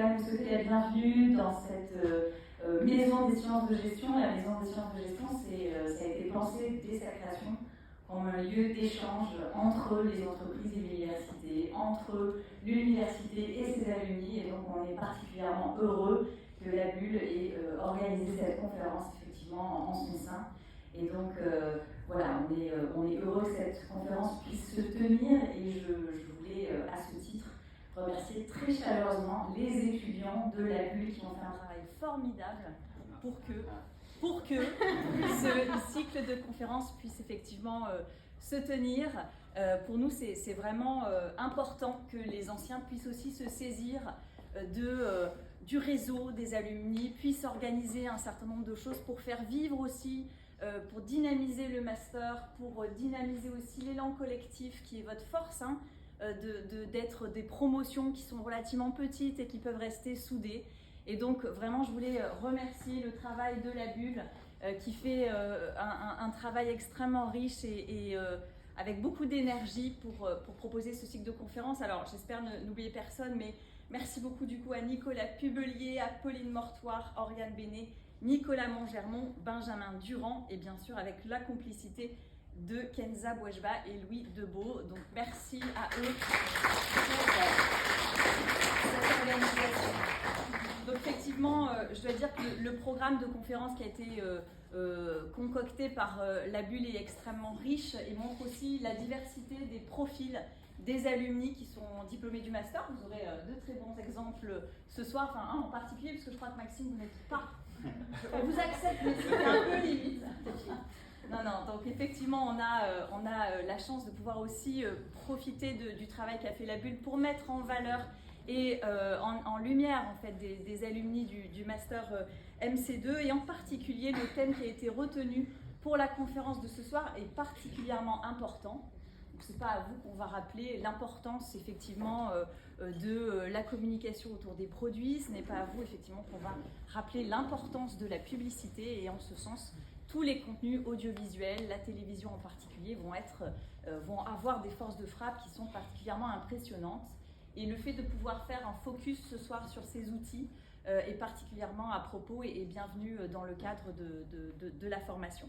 quand même vous souhaiter la bienvenue dans cette maison des sciences de gestion. La maison des sciences de gestion, ça a été pensé dès sa création comme un lieu d'échange entre les entreprises et l'université, entre l'université et ses alumni. Et donc on est particulièrement heureux que la Bulle ait organisé cette conférence effectivement en son sein. Et donc voilà, on est heureux que cette conférence puisse se tenir et je voulais à ce titre remercier très chaleureusement les étudiants de la Bulle qui ont fait un travail formidable pour que ce cycle de conférences puisse effectivement se tenir. Pour nous, c'est vraiment important que les anciens puissent aussi se saisir du réseau des alumni, puissent organiser un certain nombre de choses pour faire vivre aussi, pour dynamiser le master, pour dynamiser aussi l'élan collectif qui est votre force, hein, d'être des promotions qui sont relativement petites et qui peuvent rester soudées. Et donc vraiment je voulais remercier le travail de la Bulle qui fait un travail extrêmement riche et avec beaucoup d'énergie pour proposer ce cycle de conférences. Alors j'espère n'oublier personne, mais merci beaucoup du coup à Nicolas Pubelier, à Pauline Mortoire, Oriane Bénet, Nicolas Montgermont, Benjamin Durand et bien sûr avec la complicité de Kenza Bouejba et Louis Debeau. Donc merci à eux pour cette organisation. Donc effectivement, je dois dire que le programme de conférence qui a été concocté par la Bulle est extrêmement riche et montre aussi la diversité des profils des alumni qui sont diplômés du master. Vous aurez deux très bons exemples ce soir, enfin un en particulier, parce que je crois que Maxime, vous n'êtes pas. On vous accepte, mais c'est un peu limite. Non, donc effectivement, on a la chance de pouvoir aussi profiter du travail qu'a fait la Bulle pour mettre en valeur et en lumière en fait des alumni du master MC2 et en particulier le thème qui a été retenu pour la conférence de ce soir est particulièrement important. Ce n'est pas à vous qu'on va rappeler l'importance effectivement de la communication autour des produits, ce n'est pas à vous effectivement qu'on va rappeler l'importance de la publicité et en ce sens tous les contenus audiovisuels, la télévision en particulier, vont avoir des forces de frappe qui sont particulièrement impressionnantes. Et le fait de pouvoir faire un focus ce soir sur ces outils est particulièrement à propos et bienvenu dans le cadre de la formation.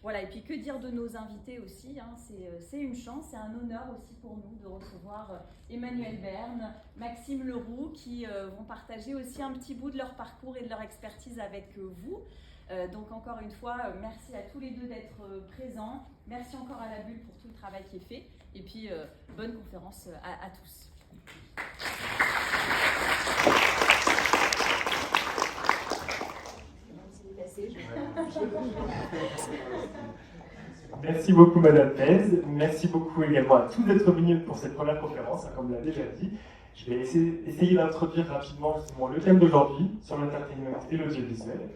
Voilà, et puis que dire de nos invités aussi, hein, c'est une chance, c'est un honneur aussi pour nous de recevoir Emmanuel Berne, Maxime Leroux, qui vont partager aussi un petit bout de leur parcours et de leur expertise avec vous. Donc encore une fois, merci à tous les deux d'être présents. Merci encore à la Bulle pour tout le travail qui est fait. Et puis, bonne conférence à tous. Merci beaucoup Madame Pez. Merci beaucoup également à tous d'être venus pour cette première conférence, comme on l'a déjà dit. Je vais essayer d'introduire rapidement justement le thème d'aujourd'hui sur l'entertainment et l'audiovisuel.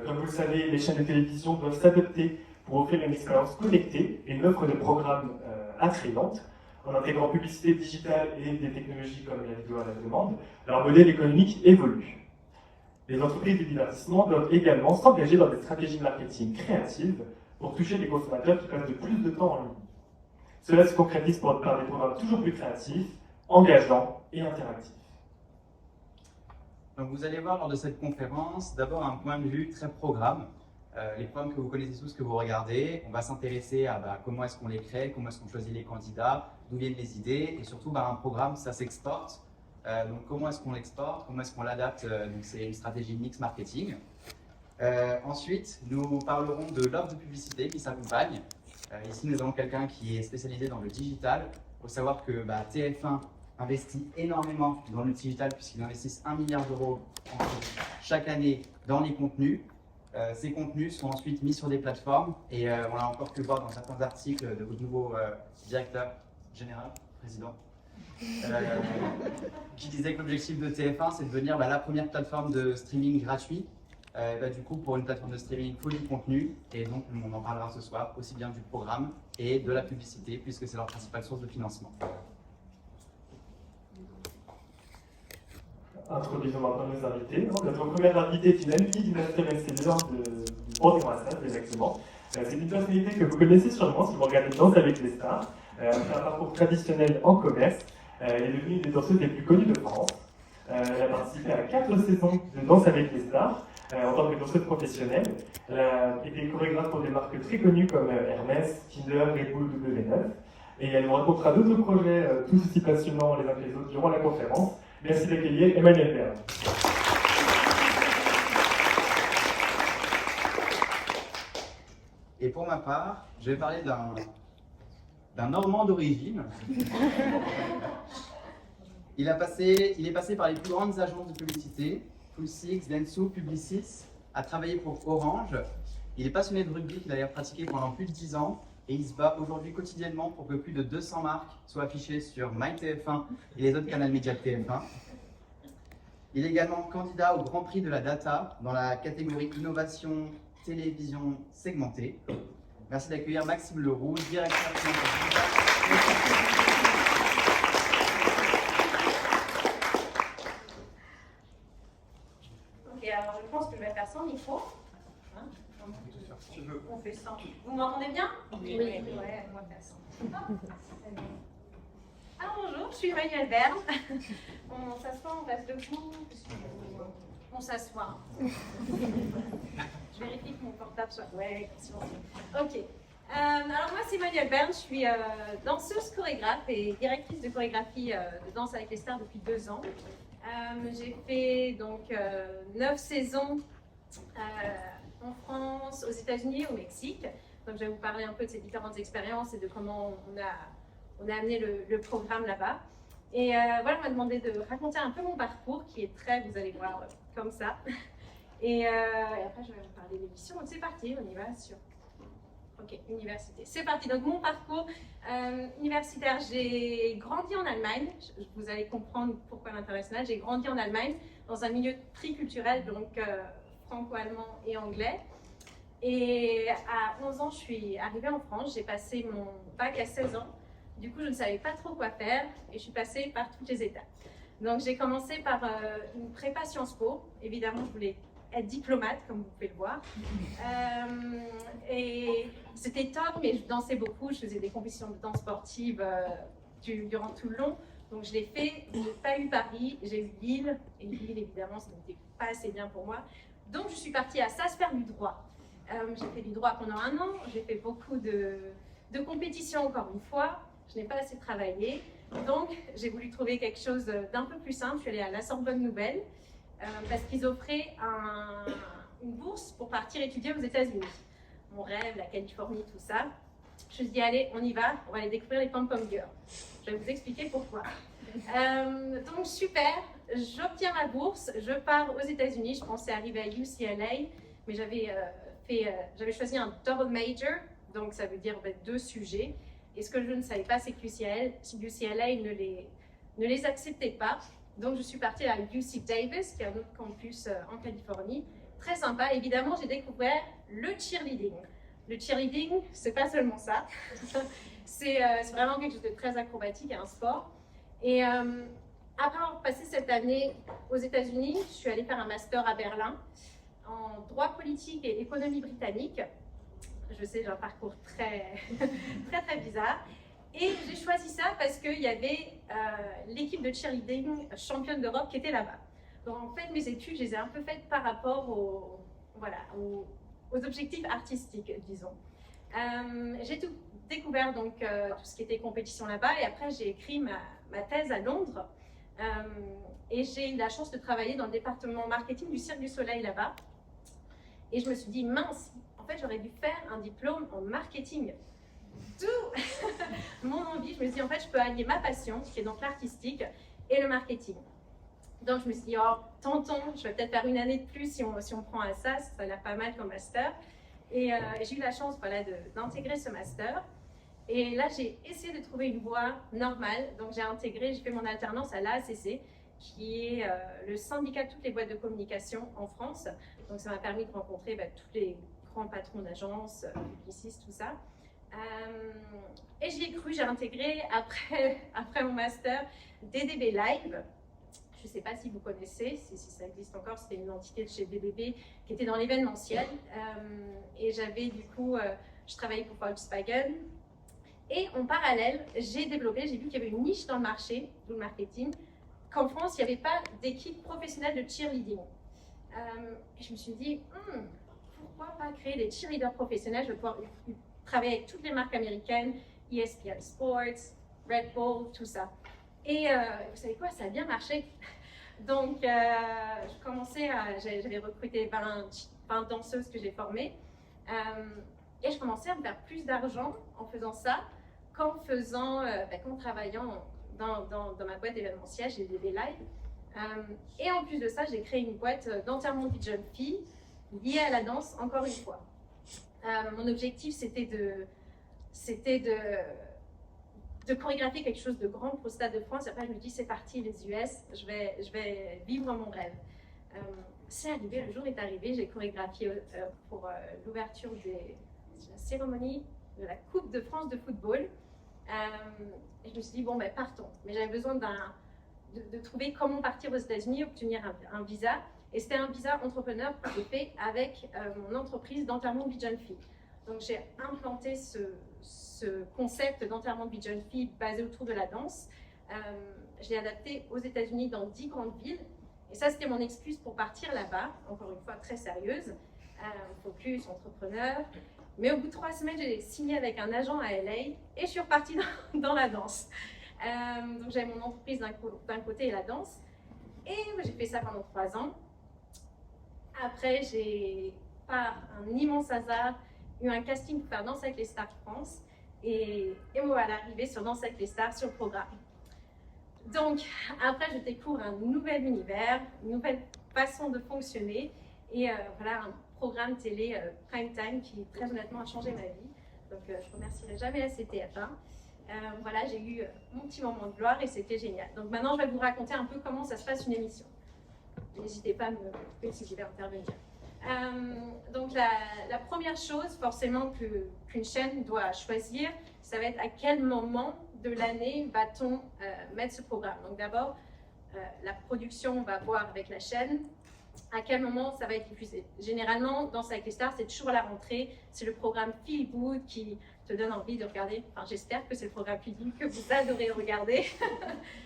Comme vous le savez, les chaînes de télévision doivent s'adapter pour offrir une expérience connectée et une offre de programmes attrayante. En intégrant publicité digitale et des technologies comme la vidéo à la demande, leur modèle économique évolue. Les entreprises du divertissement doivent également s'engager dans des stratégies de marketing créatives pour toucher les consommateurs qui passent de plus de temps en ligne. Cela se concrétise par des programmes toujours plus créatifs, engageants et interactifs. Donc vous allez voir lors de cette conférence, d'abord un point de vue très programme. Les programmes que vous connaissez tous, que vous regardez, on va s'intéresser à comment est-ce qu'on les crée, comment est-ce qu'on choisit les candidats, d'où viennent les idées, et surtout un programme, ça s'exporte. Donc comment est-ce qu'on l'exporte, comment est-ce qu'on l'adapte, donc c'est une stratégie mix marketing. Ensuite, nous parlerons de l'offre de publicité qui s'accompagne. Ici, nous avons quelqu'un qui est spécialisé dans le digital. Il faut savoir que TF1 investit énormément dans le digital puisqu'ils investissent 1 milliard d'euros chaque année dans les contenus. Ces contenus sont ensuite mis sur des plateformes et on l'a encore pu voir dans certains articles de votre nouveau directeur général, président, qui disait que l'objectif de TF1 c'est de devenir la première plateforme de streaming gratuit. Du coup, pour une plateforme de streaming full contenu, et donc on en parlera ce soir, aussi bien du programme et de la publicité, puisque c'est leur principale source de financement. Introduisons maintenant nos invités. Notre première invitée est une alumni du Master MC2 du Pont des Master, exactement. C'est une personnalité que vous connaissez sûrement si vous regardez Danse avec les stars. Elle a un parcours traditionnel en commerce. Elle est devenue une des danseuses les plus connues de France. Elle a participé à 4 saisons de Danse avec les stars en tant que danseuse professionnelle. Elle a été chorégraphe pour des marques très connues comme Hermès, Kinder, Red Bull, W9. Et elle nous racontera d'autres projets tous aussi passionnants les uns que les autres durant la conférence. Merci d'accueillir Emmanuelle Berne. Et pour ma part, je vais parler d'un Normand d'origine. Il est passé par les plus grandes agences de publicité, Full Six, Dentsu, Publicis, a travaillé pour Orange. Il est passionné de rugby qu'il a d'ailleurs pratiqué pendant plus de 10 ans et il se bat aujourd'hui quotidiennement pour que plus de 200 marques soient affichées sur MyTF1 et les autres canaux médias de TF1. Il est également candidat au Grand Prix de la Data dans la catégorie Innovation Télévision segmentée. Merci d'accueillir Maxime Leroux, directeur Ok, alors je pense que je vais faire sans micro. Hein, on fait sans. Vous m'entendez bien? Oui. Ouais, on va faire sans. Alors bonjour, je suis Emmanuelle Berne. On s'assoit, on reste debout. On s'assoit. Je vérifie que mon portable soit. Ouais, c'est bon. Ok. Alors moi c'est Emmanuelle Berne, je suis danseuse chorégraphe et directrice de chorégraphie de Danse avec les stars depuis 2 ans. J'ai fait donc 9 saisons en France, aux États-Unis et au Mexique. Donc je vais vous parler un peu de ces différentes expériences et de comment on a amené le programme là-bas. Et voilà, on m'a demandé de raconter un peu mon parcours qui est très, vous allez voir, comme ça. Et après je vais vous parler de l'émission. Donc c'est parti, on y va sur... Ok, université. C'est parti. Donc mon parcours universitaire, j'ai grandi en Allemagne. Vous allez comprendre pourquoi l'international. J'ai grandi en Allemagne dans un milieu triculturel, donc franco-allemand et anglais. Et à 11 ans, je suis arrivée en France. J'ai passé mon bac à 16 ans. Du coup, je ne savais pas trop quoi faire et je suis passée par toutes les étapes. Donc j'ai commencé par une prépa Sciences Po. Évidemment, je voulais être diplomate, comme vous pouvez le voir. Et c'était top, mais je dansais beaucoup. Je faisais des compétitions de danse sportive durant tout le long. Donc je l'ai fait. Je n'ai pas eu Paris, j'ai eu Lille. Et Lille, évidemment, ça n'était pas assez bien pour moi. Donc je suis partie à SAS faire du droit. J'ai fait du droit pendant 1 an. J'ai fait beaucoup de compétitions, encore une fois. Je n'ai pas assez travaillé. Donc j'ai voulu trouver quelque chose d'un peu plus simple. Je suis allée à la Sorbonne Nouvelle. Parce qu'ils offraient une bourse pour partir étudier aux États-Unis. Mon rêve, la Californie, tout ça. Je me suis dit, allez, on y va, on va aller découvrir les pom-pom girls. Je vais vous expliquer pourquoi. Donc, super, j'obtiens ma bourse, je pars aux États-Unis. Je pensais arriver à UCLA, mais j'avais choisi un double major, donc ça veut dire 2 sujets. Et ce que je ne savais pas, c'est que UCLA ne les acceptait pas. Donc, je suis partie à UC Davis, qui est un autre campus en Californie. Très sympa. Évidemment, j'ai découvert le cheerleading. Le cheerleading, c'est pas seulement ça. C'est vraiment quelque chose de très acrobatique, un sport. Et après avoir passé cette année aux États-Unis, je suis allée faire un master à Berlin en droit politique et économie britannique. Je sais, j'ai un parcours très, très, très bizarre. Et j'ai choisi ça parce qu'il y avait l'équipe de cheerleading championne d'Europe qui était là-bas. Donc en fait, mes études, je les ai un peu faites par rapport aux objectifs artistiques, disons. J'ai tout découvert, donc tout ce qui était compétition là-bas. Et après, j'ai écrit ma thèse à Londres. Et j'ai eu la chance de travailler dans le département marketing du Cirque du Soleil là-bas. Et je me suis dit, mince, en fait, j'aurais dû faire un diplôme en marketing. Tout mon envie, je me suis dit en fait je peux allier ma passion, qui est donc l'artistique, et le marketing. Donc je me suis dit, oh, tentons, je vais peut-être faire 1 année de plus si on prend un SAS, ça a l'air pas mal comme master. Et j'ai eu la chance d'intégrer ce master. Et là j'ai essayé de trouver une voie normale, donc j'ai fait mon alternance à l'AACC, qui est le syndicat de toutes les boîtes de communication en France. Donc ça m'a permis de rencontrer tous les grands patrons d'agences, publicistes, tout ça. Et j'y ai cru, j'ai intégré après mon master DDB Live. Je ne sais pas si vous connaissez, si ça existe encore, c'était une entité de chez DDB qui était dans l'événementiel. Et j'avais du coup, je travaillais pour Volkswagen. Et en parallèle, j'ai vu qu'il y avait une niche dans le marché, dans le marketing, qu'en France, il n'y avait pas d'équipe professionnelle de cheerleading. Et je me suis dit, pourquoi pas créer des cheerleaders professionnels? Je vais pouvoir travailler avec toutes les marques américaines, ESPN Sports, Red Bull, tout ça. Et vous savez quoi, ça a bien marché. Donc, j'avais recruté 20 danseuses que j'ai formées. Et je commençais à me faire plus d'argent en faisant ça qu'en travaillant dans ma boîte d'événementiel. J'ai des lives. Et en plus de ça, j'ai créé une boîte d'enterrement de vie de jeunes filles liée à la danse, encore une fois. Mon objectif, c'était de chorégraphier quelque chose de grand pour le Stade de France. Après, je me dis, c'est parti, les US, je vais vivre mon rêve. C'est arrivé, le jour est arrivé, j'ai chorégraphié pour l'ouverture de la cérémonie de la Coupe de France de football. Et je me suis dit, bon, ben partons. Mais j'avais besoin de trouver comment partir aux États-Unis, obtenir un visa. Et c'était un visa entrepreneur que j'ai fait avec mon entreprise d'enterrement de vie de jeune fille. Donc j'ai implanté ce concept d'enterrement de vie de jeune fille basé autour de la danse. Je l'ai adapté aux États-Unis dans 10 grandes villes. Et ça, c'était mon excuse pour partir là-bas, encore une fois très sérieuse, focus, entrepreneur. Mais au bout de 3 semaines, j'ai signé avec un agent à LA et je suis repartie dans la danse. Donc j'avais mon entreprise d'un côté et la danse. Et j'ai fait ça pendant 3 ans. Après, j'ai, par un immense hasard, eu un casting pour faire Danse avec les stars France. Et me voilà arrivée sur Danse avec les stars, sur le programme. Donc, après, je découvre un nouvel univers, une nouvelle façon de fonctionner. Et voilà, un programme télé prime time qui, très honnêtement, a changé ma vie. Donc, je ne remercierai jamais la CTF1. Voilà, j'ai eu mon petit moment de gloire et c'était génial. Donc, maintenant, je vais vous raconter un peu comment ça se passe une émission. N'hésitez pas à me couper si je vais intervenir. Donc, la première chose, forcément, qu'une chaîne doit choisir, ça va être à quel moment de l'année va-t-on mettre ce programme. Donc, d'abord, la production, on va voir avec la chaîne à quel moment ça va être diffusé. Généralement, Danse avec les stars, c'est toujours à la rentrée. C'est le programme Feel Good qui te donne envie de regarder. Enfin, j'espère que c'est le programme Feel Good que vous adorez regarder.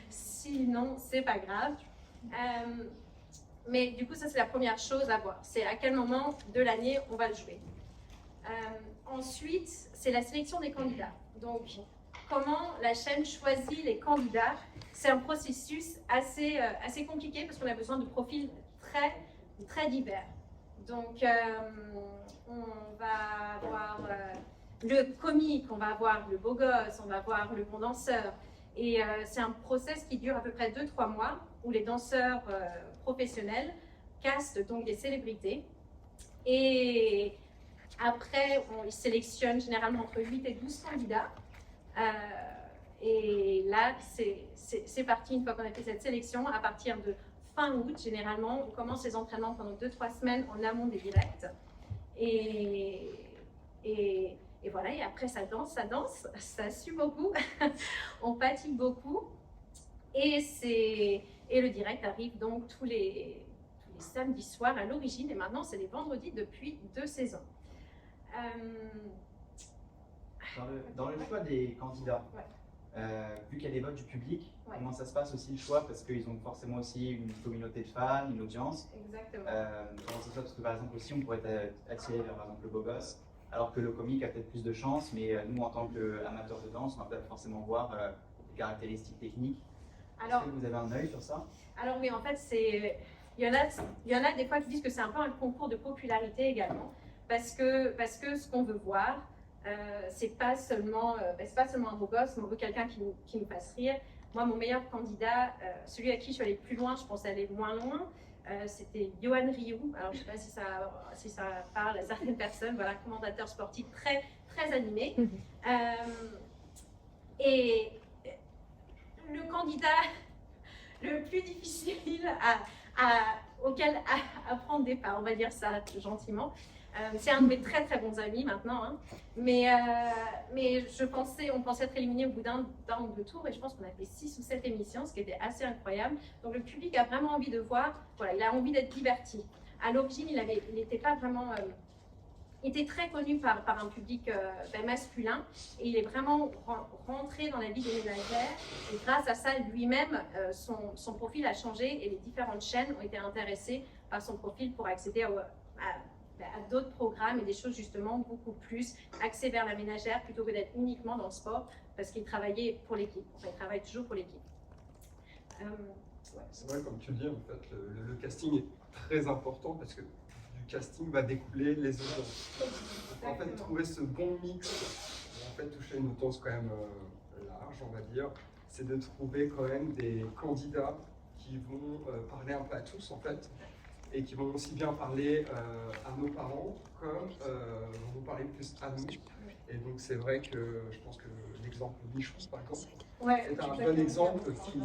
Sinon, c'est pas grave. Mais du coup, ça, c'est la première chose à voir. C'est à quel moment de l'année on va le jouer. Ensuite, c'est la sélection des candidats. Donc, comment la chaîne choisit les candidats, c'est un processus assez compliqué parce qu'on a besoin de profils très divers. Donc, on va avoir le comique, on va avoir le beau gosse, on va avoir le bon danseur. Et c'est un process qui dure à peu près 2-3 mois où les danseurs professionnels castent donc des célébrités. Et après, ils sélectionnent généralement entre 8 et 12 candidats. Et là, c'est parti une fois qu'on a fait cette sélection. À partir de fin août, généralement, on commence les entraînements pendant 2-3 semaines en amont des directs. Et voilà, et après ça danse, ça sue beaucoup, on fatigue beaucoup. Et le direct arrive donc tous les samedis soirs à l'origine, et maintenant c'est les vendredis depuis 2 saisons. Dans le choix des candidats, vu qu'il y a des votes du public, comment ça se passe aussi le choix? Parce qu'ils ont forcément aussi une communauté de fans, une audience. Exactement. Comment ça se passe? Parce que par exemple aussi, on pourrait être attiré vers par exemple le beau gosse, alors que le comique a peut-être plus de chance, mais nous en tant qu'amateurs de danse, on va peut-être forcément voir les caractéristiques techniques. Est-ce que vous avez un œil sur ça? Alors oui, en fait, il y en a des fois qui disent que c'est un peu un concours de popularité également, parce que ce qu'on veut voir, c'est pas seulement un beau gosse, mais on veut quelqu'un qui nous fasse rire. Moi, mon meilleur candidat, celui à qui je suis allée plus loin, je pense aller moins loin, c'était Yohan Ryu. Alors, je ne sais pas si ça parle à certaines personnes. Voilà, commentateur sportif très animé. Et le candidat le plus difficile auquel prendre des parts, on va dire ça gentiment. C'est un de mes très bons amis maintenant, hein. Mais on pensait être éliminé au bout d'un ou 2 tours, et je pense qu'on a fait 6 ou 7 émissions, ce qui était assez incroyable. Donc le public a vraiment envie de voir, voilà, il a envie d'être diverti. À l'origine, il n'était pas vraiment était très connu par un public masculin et il est vraiment rentré dans la vie des ménagères et grâce à ça lui-même son profil a changé et les différentes chaînes ont été intéressées par son profil pour accéder à d'autres programmes et des choses justement beaucoup plus axées vers la ménagère plutôt que d'être uniquement dans le sport parce qu'il travaillait pour l'équipe, enfin il travaille toujours pour l'équipe. Ouais. C'est vrai, comme tu le dis, en fait, le casting est très important parce que casting va découler les audiences. Donc, en fait, trouver ce bon mix, en fait, toucher une audience quand même large, on va dire, c'est de trouver quand même des candidats qui vont parler un peu à tous, en fait, et qui vont aussi bien parler à nos parents comme vont nous parler plus à nous. Et donc, c'est vrai que je pense que l'exemple de Michou, par exemple, c'est un bon exemple qui...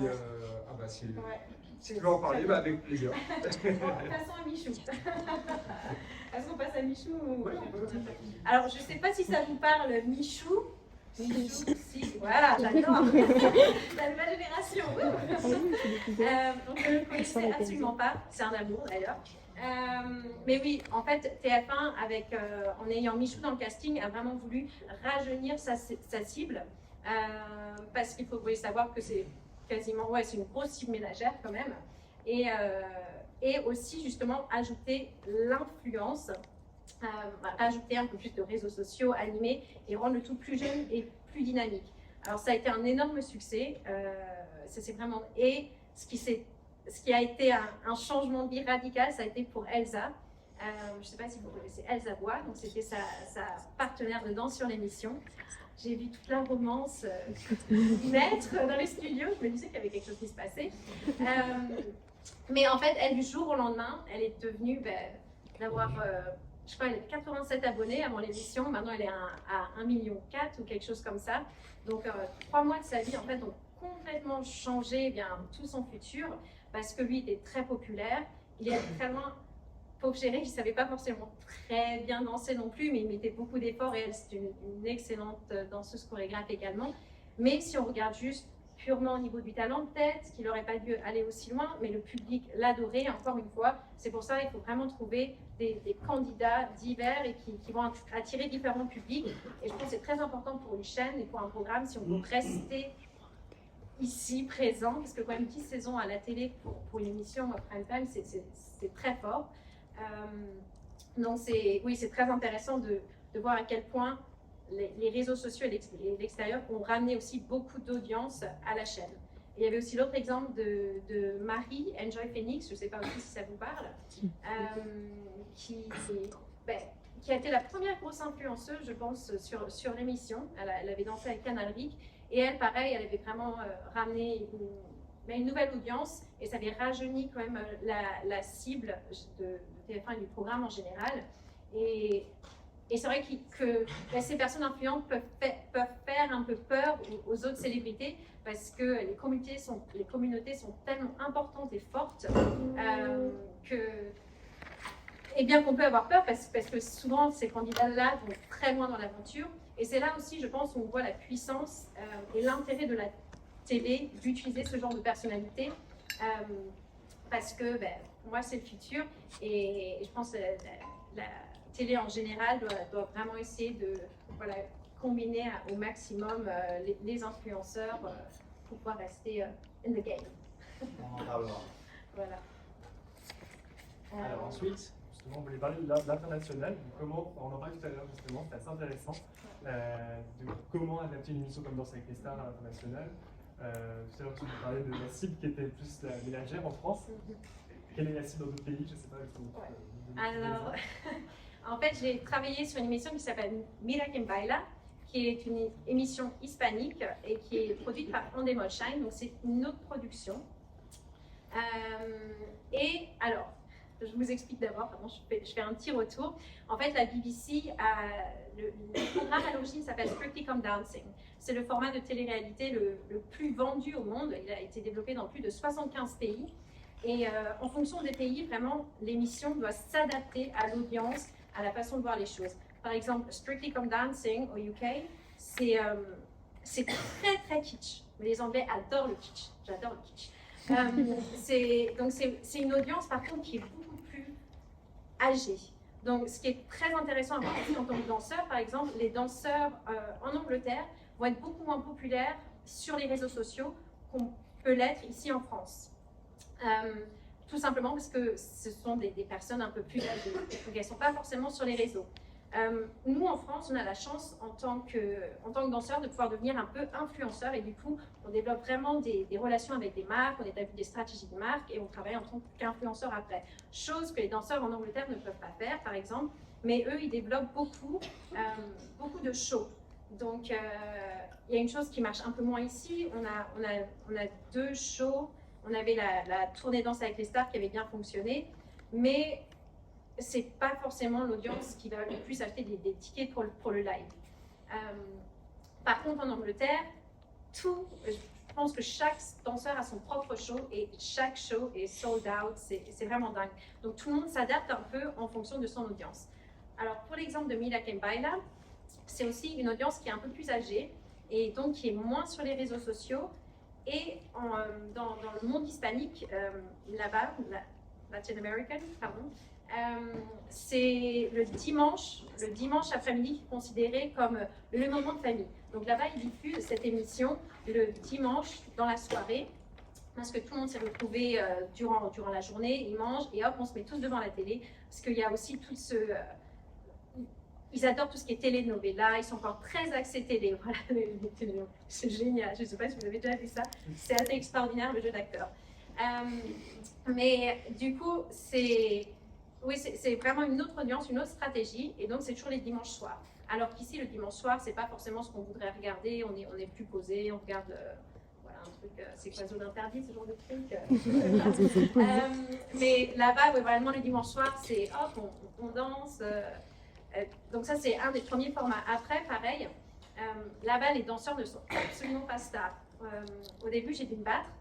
Si tu veux en parler, avec plaisir. Passons à Michou. Est-ce qu'on passe à Michou Alors, je ne sais pas si ça vous parle, Michou. Michou, si, voilà, j'adore. La nouvelle génération. Donc, je ne le connaissais absolument pas. C'est un amour, d'ailleurs. Mais oui, en fait, TF1, en ayant Michou dans le casting, a vraiment voulu rajeunir sa cible. Parce qu'il faut savoir que c'est quasiment, c'est une grosse cible ménagère quand même, et aussi justement ajouter l'influence, ajouter un peu plus de réseaux sociaux animés et rendre le tout plus jeune et plus dynamique. Alors ça a été un énorme succès, ça c'est vraiment, et ce qui a été un changement de vie radical, ça a été pour Elsa. Je ne sais pas si vous connaissez Elsa Bois, donc c'était sa partenaire de danse sur l'émission. J'ai vu toute la romance naître dans les studios. Je me disais qu'il y avait quelque chose qui se passait. Mais en fait, elle, du jour au lendemain, elle est devenue d'avoir, je crois, elle avait 87 abonnés avant l'émission. Maintenant, elle est à 1,4 million ou quelque chose comme ça. Donc, 3 mois de sa vie, en fait, ont complètement changé tout son futur parce que lui était très populaire. Il est très loin. Pauvre chérie, je ne savais pas forcément très bien danser non plus, mais il mettait beaucoup d'efforts et elle, c'est une excellente danseuse chorégraphe également. Mais si on regarde juste purement au niveau du talent, peut-être qu'il n'aurait pas dû aller aussi loin, mais le public l'adorait, encore une fois. C'est pour ça qu'il faut vraiment trouver des candidats divers et qui vont attirer différents publics. Et je pense que c'est très important pour une chaîne et pour un programme, si on veut rester ici, présent, parce que quand même 10 saisons à la télé pour une émission prime time, c'est très fort. Donc c'est très intéressant de voir à quel point les réseaux sociaux et l'extérieur ont ramené aussi beaucoup d'audience à la chaîne. Et il y avait aussi l'autre exemple de Marie, Enjoy Phoenix, je ne sais pas aussi si ça vous parle, qui a été la première grosse influenceuse, je pense, sur l'émission. Elle avait dansé avec Canal Rick. Et elle, pareil, elle avait vraiment ramené une nouvelle audience et ça avait rajeuni quand même la cible de TF1 et du programme en général. Et c'est vrai que ces personnes influentes peuvent faire un peu peur aux autres célébrités parce que les communautés sont tellement importantes et fortes et bien qu'on peut avoir peur parce que souvent ces candidats-là vont très loin dans l'aventure. Et c'est là aussi, je pense, où on voit la puissance et l'intérêt de la télé d'utiliser ce genre de personnalité parce que pour moi, c'est le futur. Et je pense que la télé en général doit vraiment essayer de combiner au maximum les influenceurs pour pouvoir rester in the game. On en parlera. Voilà. Alors ensuite, justement, on voulait parler de l'international, comment, on en parlait tout à l'heure justement, c'est assez intéressant, de comment adapter une émission comme Danse avec les stars à l'international. Tout à l'heure, tu nous parlais de la cible qui était plus la ménagère en France. Quelle est la cible dans d'autres pays? Je ne sais pas. Alors, en fait, j'ai travaillé sur une émission qui s'appelle Mira Quien Baila, qui est une émission hispanique et qui est produite par Endemol Shine, donc c'est une autre production. Et alors, je vous explique d'abord, je fais un petit retour. En fait, la BBC, le programme à l'origine s'appelle Strictly Come Dancing. C'est le format de télé-réalité le plus vendu au monde. Il a été développé dans plus de 75 pays. Et en fonction des pays, vraiment, l'émission doit s'adapter à l'audience, à la façon de voir les choses. Par exemple, Strictly Come Dancing au UK, c'est très très kitsch. Mais les Anglais adorent le kitsch. J'adore le kitsch. Donc c'est une audience par contre qui est beaucoup plus âgée. Donc, ce qui est très intéressant à voir aussi en tant que danseur, par exemple, les danseurs en Angleterre vont être beaucoup moins populaires sur les réseaux sociaux qu'on peut l'être ici en France. Tout simplement parce que ce sont des personnes un peu plus âgées, donc elles ne sont pas forcément sur les réseaux. Nous, en France, on a la chance, en tant que danseur, de pouvoir devenir un peu influenceur, et du coup, on développe vraiment des relations avec des marques, on établit des stratégies de marque, et on travaille en tant qu'influenceur après. Chose que les danseurs en Angleterre ne peuvent pas faire, par exemple, mais eux, ils développent beaucoup de shows. Donc, il y a une chose qui marche un peu moins ici, on a 2 shows. On avait la tournée Danse avec les stars qui avait bien fonctionné, mais c'est pas forcément l'audience qui va le plus acheter des tickets pour le live. Par contre, en Angleterre, je pense que chaque danseur a son propre show et chaque show est sold out, c'est vraiment dingue. Donc tout le monde s'adapte un peu en fonction de son audience. Alors pour l'exemple de Mila Kembaila, c'est aussi une audience qui est un peu plus âgée et donc qui est moins sur les réseaux sociaux. Et dans le monde hispanique, là-bas, Latin American, pardon, c'est le dimanche après-midi qui est considéré comme le moment de famille. Donc là-bas, ils diffusent cette émission le dimanche dans la soirée, parce que tout le monde s'est retrouvé durant la journée, ils mangent et hop, on se met tous devant la télé, parce qu'il y a aussi tout ce... ils adorent tout ce qui est telenovela, ils sont encore très axés télé. Voilà, c'est génial. Je ne sais pas si vous avez déjà vu ça. C'est assez extraordinaire le jeu d'acteur. Mais du coup, c'est vraiment une autre audience, une autre stratégie. Et donc, c'est toujours les dimanches soirs. Alors qu'ici, le dimanche soir, c'est pas forcément ce qu'on voudrait regarder. On est plus posé, on regarde voilà, un truc, c'est quoi, zone interdite, ce genre de truc. Mais là-bas, ouais, vraiment, le dimanche soir, c'est hop, on danse. Donc ça, c'est un des premiers formats. Après, pareil, là-bas, les danseurs ne sont absolument pas stars. Au début, j'ai dû me battre.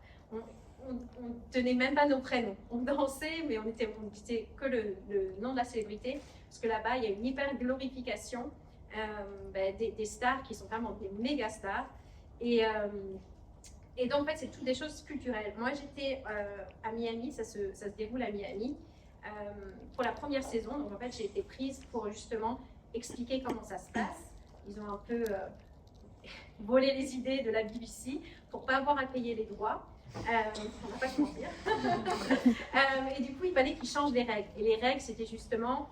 On ne tenait même pas nos prénoms. On dansait, mais on disait que le nom de la célébrité. Parce que là-bas, il y a une hyper glorification des stars qui sont vraiment des méga stars. Et donc, en fait, c'est toutes des choses culturelles. Moi, j'étais à Miami, ça se déroule à Miami. Pour la première saison, donc en fait j'ai été prise pour justement expliquer comment ça se passe. Ils ont un peu volé les idées de la BBC pour pas avoir à payer les droits. On va pas se mentir. Et du coup il fallait qu'ils changent les règles. Et les règles c'était justement,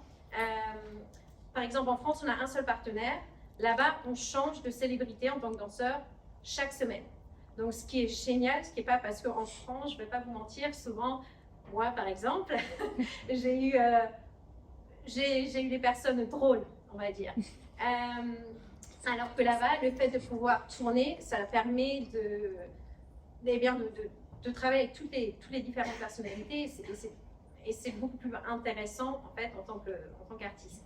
par exemple en France on a un seul partenaire. Là-bas on change de célébrité en tant que danseur chaque semaine. Donc ce qui est génial, ce qui est pas parce qu'en France, je vais pas vous mentir, souvent moi, par exemple, j'ai eu des personnes drôles, on va dire. Alors que là-bas, le fait de pouvoir tourner, ça permet de travailler avec toutes les différentes personnalités et c'est beaucoup plus intéressant en fait en tant qu'artiste.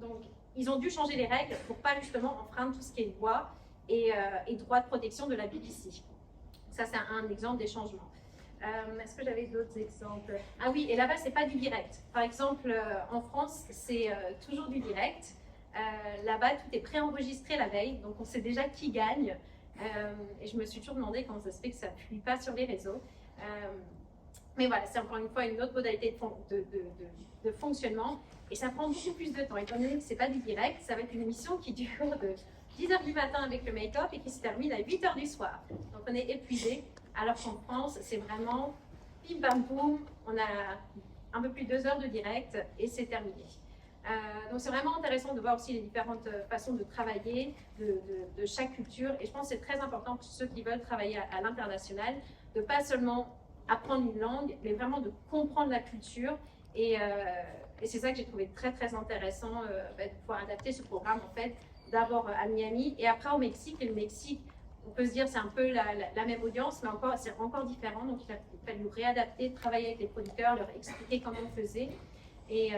Donc, ils ont dû changer les règles pour pas justement enfreindre tout ce qui est loi et droit de protection de la BBC. Ça, c'est un exemple des changements. Est-ce que j'avais d'autres exemples? Ah oui, et là-bas, c'est pas du direct. Par exemple, en France, c'est toujours du direct. Là-bas, tout est préenregistré la veille, donc on sait déjà qui gagne. Et je me suis toujours demandé comment ça se fait que ça ne fuit pas sur les réseaux. Mais voilà, c'est encore une fois une autre modalité de fonctionnement. Et ça prend beaucoup plus de temps. Étant donné que ce n'est pas du direct, ça va être une émission qui dure de 10h du matin avec le make-up et qui se termine à 8h du soir. Donc on est épuisé. Alors qu'en France, c'est vraiment bim bam boum, on a un peu plus de 2 heures de direct et c'est terminé. Donc c'est vraiment intéressant de voir aussi les différentes façons de travailler de chaque culture. Et je pense que c'est très important pour ceux qui veulent travailler à l'international, de pas seulement apprendre une langue, mais vraiment de comprendre la culture. Et c'est ça que j'ai trouvé très très intéressant de pouvoir adapter ce programme en fait, d'abord à Miami et après au Mexique. Et le Mexique, on peut se dire c'est un peu la même audience, mais c'est encore différent. Donc il a fallu réadapter, travailler avec les producteurs, leur expliquer comment on faisait. Et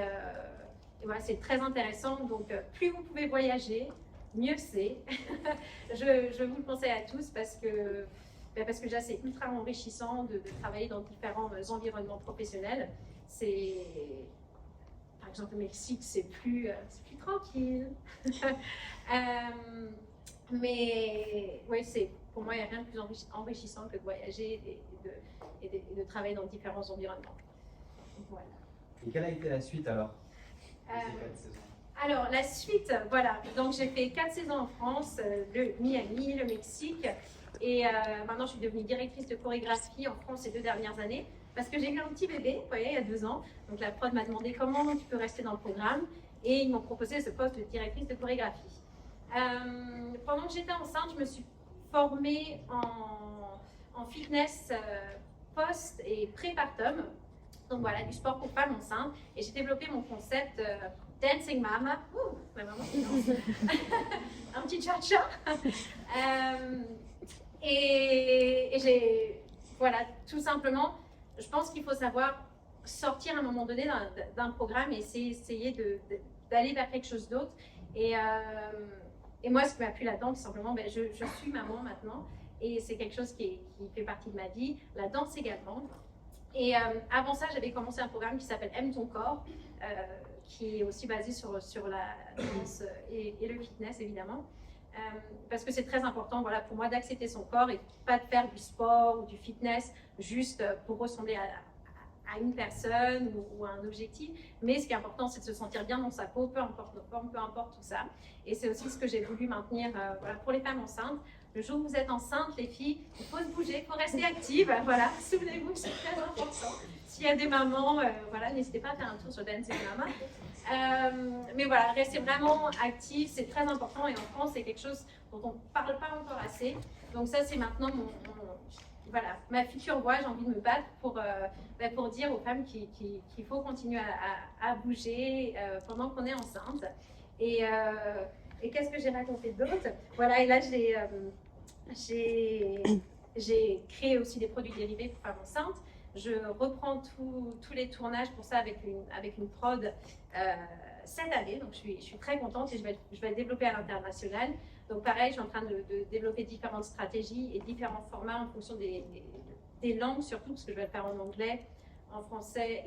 voilà, c'est très intéressant. Donc plus vous pouvez voyager, mieux c'est. je vous le conseille à tous parce que déjà c'est ultra enrichissant de travailler dans différents environnements professionnels. Par exemple au Mexique, c'est plus tranquille. Mais oui, pour moi, il n'y a rien de plus enrichissant que de voyager et de travailler dans différents environnements. Voilà. Et quelle a été la suite alors? Les 4 saisons. Alors, la suite, voilà. Donc, j'ai fait 4 saisons en France, le Miami, le Mexique. Et maintenant, je suis devenue directrice de chorégraphie en France ces 2 dernières années. Parce que j'ai eu un petit bébé, vous voyez, il y a 2 ans. Donc, la prod m'a demandé comment tu peux rester dans le programme. Et ils m'ont proposé ce poste de directrice de chorégraphie. Pendant que j'étais enceinte, je me suis formée en fitness post- et pré-partum. Donc, voilà, du sport pour femmes enceintes. Et j'ai développé mon concept Dancing Mama. Ouh, ma maman qui danse. Un petit cha-cha. Et j'ai, voilà, tout simplement, je pense qu'il faut savoir sortir à un moment donné d'un programme et essayer d'aller vers quelque chose d'autre. Et moi, ce qui m'a plu là-dedans, tout simplement, ben, je suis maman maintenant et c'est quelque chose qui fait partie de ma vie. La danse également. Et avant ça, j'avais commencé un programme qui s'appelle Aime ton corps, qui est aussi basé sur la danse et le fitness, évidemment. Parce que c'est très important, voilà, pour moi d'accepter son corps et pas de faire du sport ou du fitness juste pour ressembler à une personne ou à un objectif. Mais ce qui est important, c'est de se sentir bien dans sa peau, peu importe nos formes, peu importe tout ça. Et c'est aussi ce que j'ai voulu maintenir voilà, pour les femmes enceintes. Le jour où vous êtes enceinte, les filles, il faut se bouger, il faut rester active. Voilà, souvenez-vous que c'est très important. S'il y a des mamans, voilà, n'hésitez pas à faire un tour sur Dancing Mama. Mais voilà, rester vraiment active, c'est très important. Et en France, c'est quelque chose dont on ne parle pas encore assez. Donc ça, c'est maintenant voilà, ma future voie. J'ai envie de me battre pour dire aux femmes qu'il faut continuer à bouger pendant qu'on est enceinte. Et qu'est-ce que j'ai raconté d'autre? Voilà, et là, j'ai créé aussi des produits dérivés pour femmes enceintes. Je reprends tous les tournages pour ça avec une prod cette année. Donc, je suis très contente et je vais le développer à l'international. Donc, pareil, je suis en train de développer différentes stratégies et différents formats en fonction des langues, surtout parce que je vais le faire en anglais, en français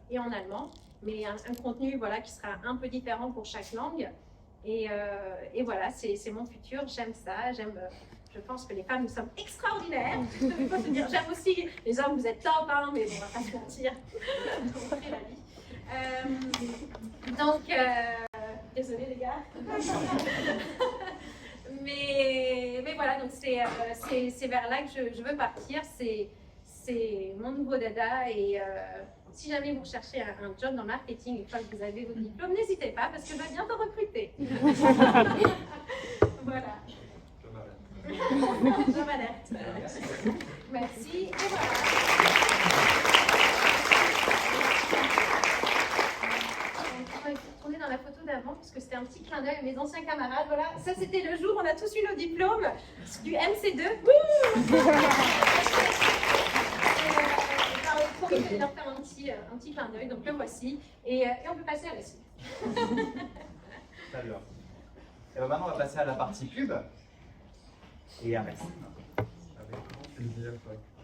et en allemand. Mais un contenu voilà, qui sera un peu différent pour chaque langue. Et voilà, c'est mon futur. J'aime ça. Je pense que les femmes, nous sommes extraordinaires. Il faut se dire, j'aime aussi les hommes, vous êtes top, hein, mais bon, on va pas se mentir. On fait la vie. Donc, désolée les gars. mais voilà, donc c'est vers là que je veux partir. C'est mon nouveau dada. Et si jamais vous cherchez un job dans le marketing une fois que vous avez vos diplômes, n'hésitez pas parce que je vais bientôt recruter. Voilà. Je m'alerte. Merci. Et voilà. On va retourner dans la photo d'avant parce que c'était un petit clin d'œil à mes anciens camarades. Voilà, ça c'était le jour où on a tous eu nos diplômes du MC2. Je vais leur faire un petit clin d'œil. Donc le voici. Et on peut passer à la suite. Très bien. Et maintenant, on va passer à la partie pub. Et à Maxime. Avec grand plaisir,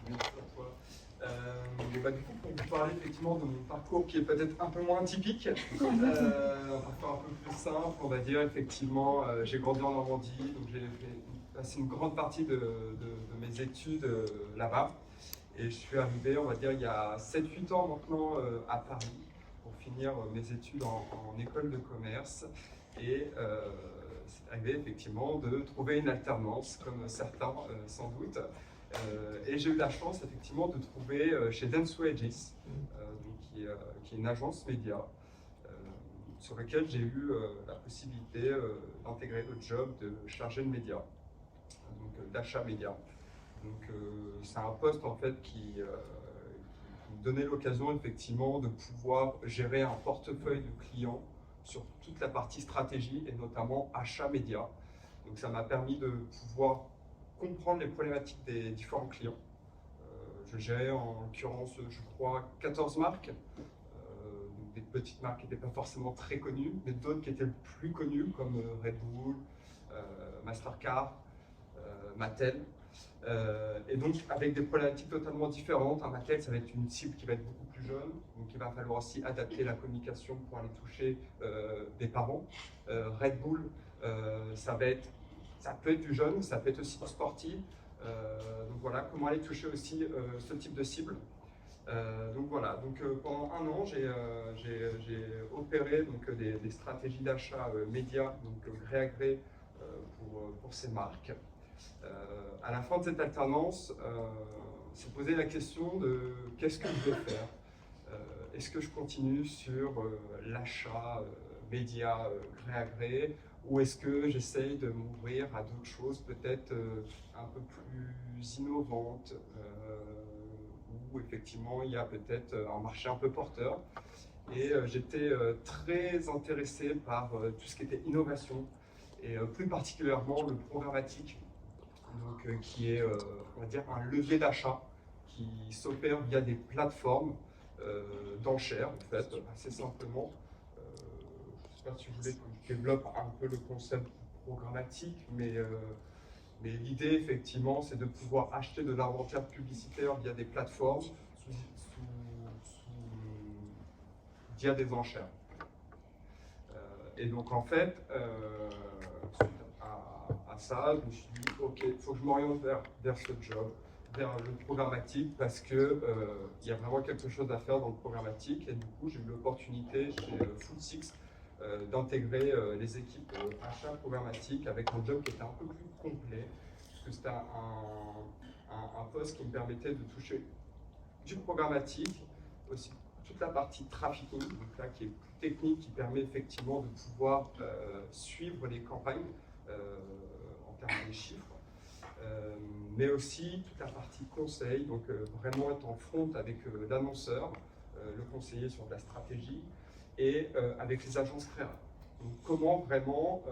merci à toi. Du coup, pour vous parler effectivement de mon parcours qui est peut-être un peu moins typique, un parcours un peu plus simple, on va dire. Effectivement, j'ai grandi en Normandie, donc j'ai passé une grande partie de mes études là-bas. Et je suis arrivé, on va dire, il y a 7-8 ans maintenant à Paris pour finir mes études en école de commerce. Et c'est arrivé effectivement de trouver une alternance, comme certains sans doute. Et j'ai eu la chance effectivement de trouver chez Dance Wages, qui est une agence média, sur laquelle j'ai eu la possibilité d'intégrer le job de chargé de médias, donc d'achat média. Donc c'est un poste en fait qui me donnait l'occasion effectivement de pouvoir gérer un portefeuille de clients sur toute la partie stratégie et notamment achat média. Donc ça m'a permis de pouvoir comprendre les problématiques des différents clients. Je gérais en l'occurrence, je crois, 14 marques. Des petites marques qui n'étaient pas forcément très connues, mais d'autres qui étaient plus connues comme Red Bull, Mastercard, Mattel. Et donc avec des problématiques totalement différentes. Un Mattel, ça va être une cible qui va être beaucoup plus jeune, donc il va falloir aussi adapter la communication pour aller toucher des parents. Red Bull, ça peut être du jeune, ça peut être aussi du sportif. Donc voilà, comment aller toucher aussi ce type de cible. Donc voilà, donc, pendant un an, j'ai opéré donc, des stratégies d'achat médias, donc gré à gré, pour ces marques. À la fin de cette alternance, s'est posé la question de qu'est-ce que je vais faire. Est-ce que je continue sur l'achat média gré à gré, ou est-ce que j'essaye de m'ouvrir à d'autres choses peut-être un peu plus innovantes, où effectivement il y a peut-être un marché un peu porteur. Et j'étais très intéressé par tout ce qui était innovation, et plus particulièrement le programmatique, donc, qui est, on va dire, un levier d'achat qui s'opère via des plateformes d'enchères, en fait, assez simplement. Je ne sais pas si vous voulez que je développe un peu le concept programmatique, mais l'idée, effectivement, c'est de pouvoir acheter de l'inventaire publicitaire via des plateformes, via des enchères. Et donc, en fait, suite à ça, je me suis dit, ok, il faut que je m'oriente vers ce job, vers le programmatique, parce que il y a vraiment quelque chose à faire dans le programmatique. Et du coup, j'ai eu l'opportunité chez Food Six d'intégrer les équipes achat programmatique avec un job qui était un peu plus complet, puisque c'était un poste qui me permettait de toucher du programmatique, aussi toute la partie trafficking, donc là qui est plus technique, qui permet effectivement de pouvoir suivre les campagnes en termes de chiffres, mais aussi toute la partie conseil, donc vraiment être en front avec l'annonceur, le conseiller sur de la stratégie, et avec les agences créa. Donc comment vraiment,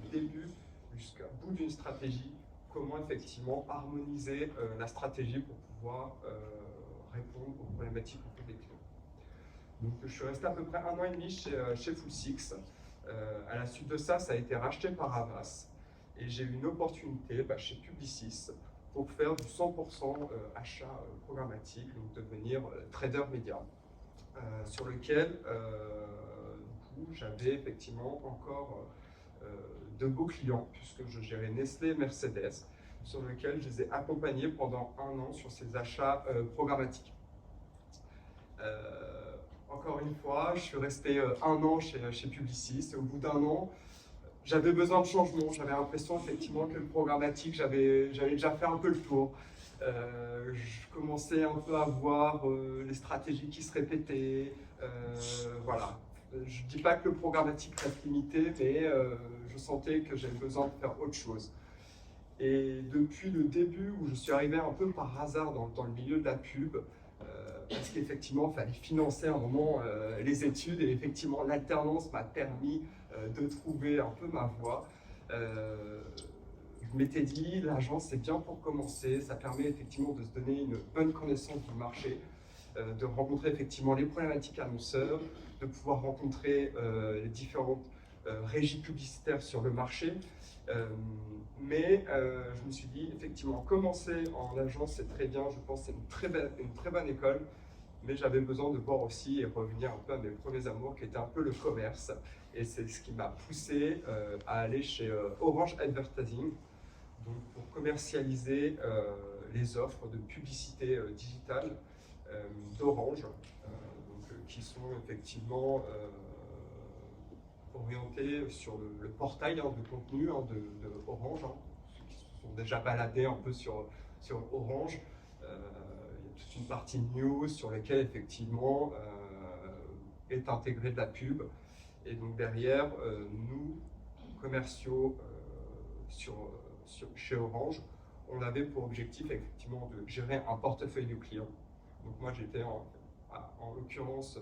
du début jusqu'au bout d'une stratégie, comment effectivement harmoniser la stratégie pour pouvoir répondre aux problématiques des clients. Donc je suis resté à peu près 1 an et demi chez Food Six. À la suite de ça, ça a été racheté par Havas. Et j'ai eu une opportunité chez Publicis pour faire du 100% achat programmatique, donc devenir trader média, sur lequel du coup, j'avais effectivement encore de beaux clients, puisque je gérais Nestlé et Mercedes, sur lequel je les ai accompagnés pendant 1 an sur ces achats programmatiques. Encore une fois, je suis resté 1 an chez Publicis, et au bout d'1 an, j'avais besoin de changement. J'avais l'impression effectivement que le programmatique, j'avais déjà fait un peu le tour. Je commençais un peu à voir les stratégies qui se répétaient. Voilà. Je ne dis pas que le programmatique reste limité, mais je sentais que j'avais besoin de faire autre chose. Et depuis le début, où je suis arrivé un peu par hasard dans le milieu de la pub, parce qu'effectivement, il fallait financer à un moment les études, et effectivement, l'alternance m'a permis de trouver un peu ma voie. Je m'étais dit, l'agence, c'est bien pour commencer, ça permet effectivement de se donner une bonne connaissance du marché, de rencontrer effectivement les problématiques annonceurs, de pouvoir rencontrer les différentes régies publicitaires sur le marché. Mais je me suis dit, effectivement, commencer en agence, c'est très bien, je pense que c'est une très bonne école, mais j'avais besoin de voir aussi et revenir un peu à mes premiers amours, qui était un peu le commerce. Et c'est ce qui m'a poussé à aller chez Orange Advertising, donc pour commercialiser les offres de publicité digitale d'Orange, qui sont effectivement orientés sur le portail de contenu de Orange, ceux qui se sont déjà baladés un peu sur Orange. Il y a toute une partie news sur laquelle effectivement est intégrée de la pub. Et donc derrière, nous, commerciaux chez Orange, on avait pour objectif effectivement de gérer un portefeuille de clients. Donc moi j'étais en l'occurrence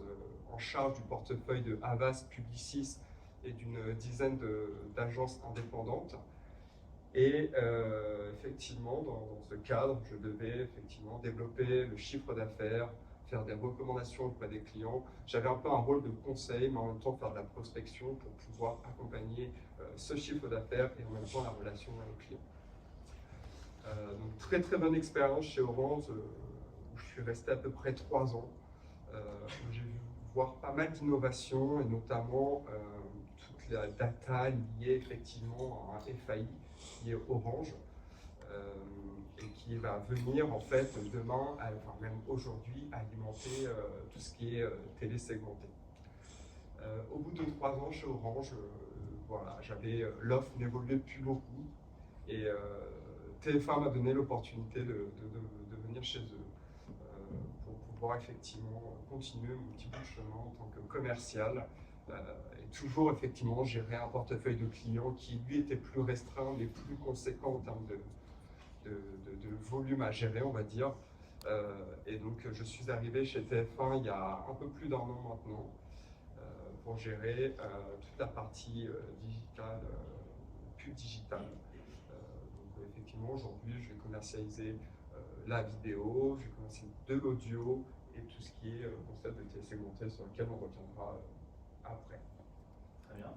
en charge du portefeuille de Havas, Publicis et d'une dizaine d'agences indépendantes. Et effectivement, dans ce cadre, je devais effectivement développer le chiffre d'affaires, faire des recommandations auprès des clients. J'avais un peu un rôle de conseil, mais en même temps faire de la prospection pour pouvoir accompagner ce chiffre d'affaires et en même temps la relation avec le client. Donc très très bonne expérience chez Orange, où je suis resté à peu près 3 ans, où j'ai vu voir pas mal d'innovations, et notamment toute la data liée effectivement à un FAI qui est Orange. et qui va venir en fait demain, enfin même aujourd'hui, alimenter tout ce qui est télé segmentée. Au bout de 3 ans chez Orange, voilà, l'offre n'évoluait plus beaucoup et TF1 m'a donné l'opportunité de venir chez eux pour pouvoir effectivement continuer mon petit bout de chemin en tant que commercial et toujours effectivement gérer un portefeuille de clients qui lui était plus restreint mais plus conséquent en termes de volume à gérer, on va dire. Et donc je suis arrivé chez TF1 il y a un peu plus d'1 an maintenant pour gérer toute la partie digitale, pub digitale. Donc effectivement aujourd'hui je vais commercialiser la vidéo, je vais commercialiser de l'audio et tout ce qui est concept de télé segmenté sur lequel on reviendra après. Très bien.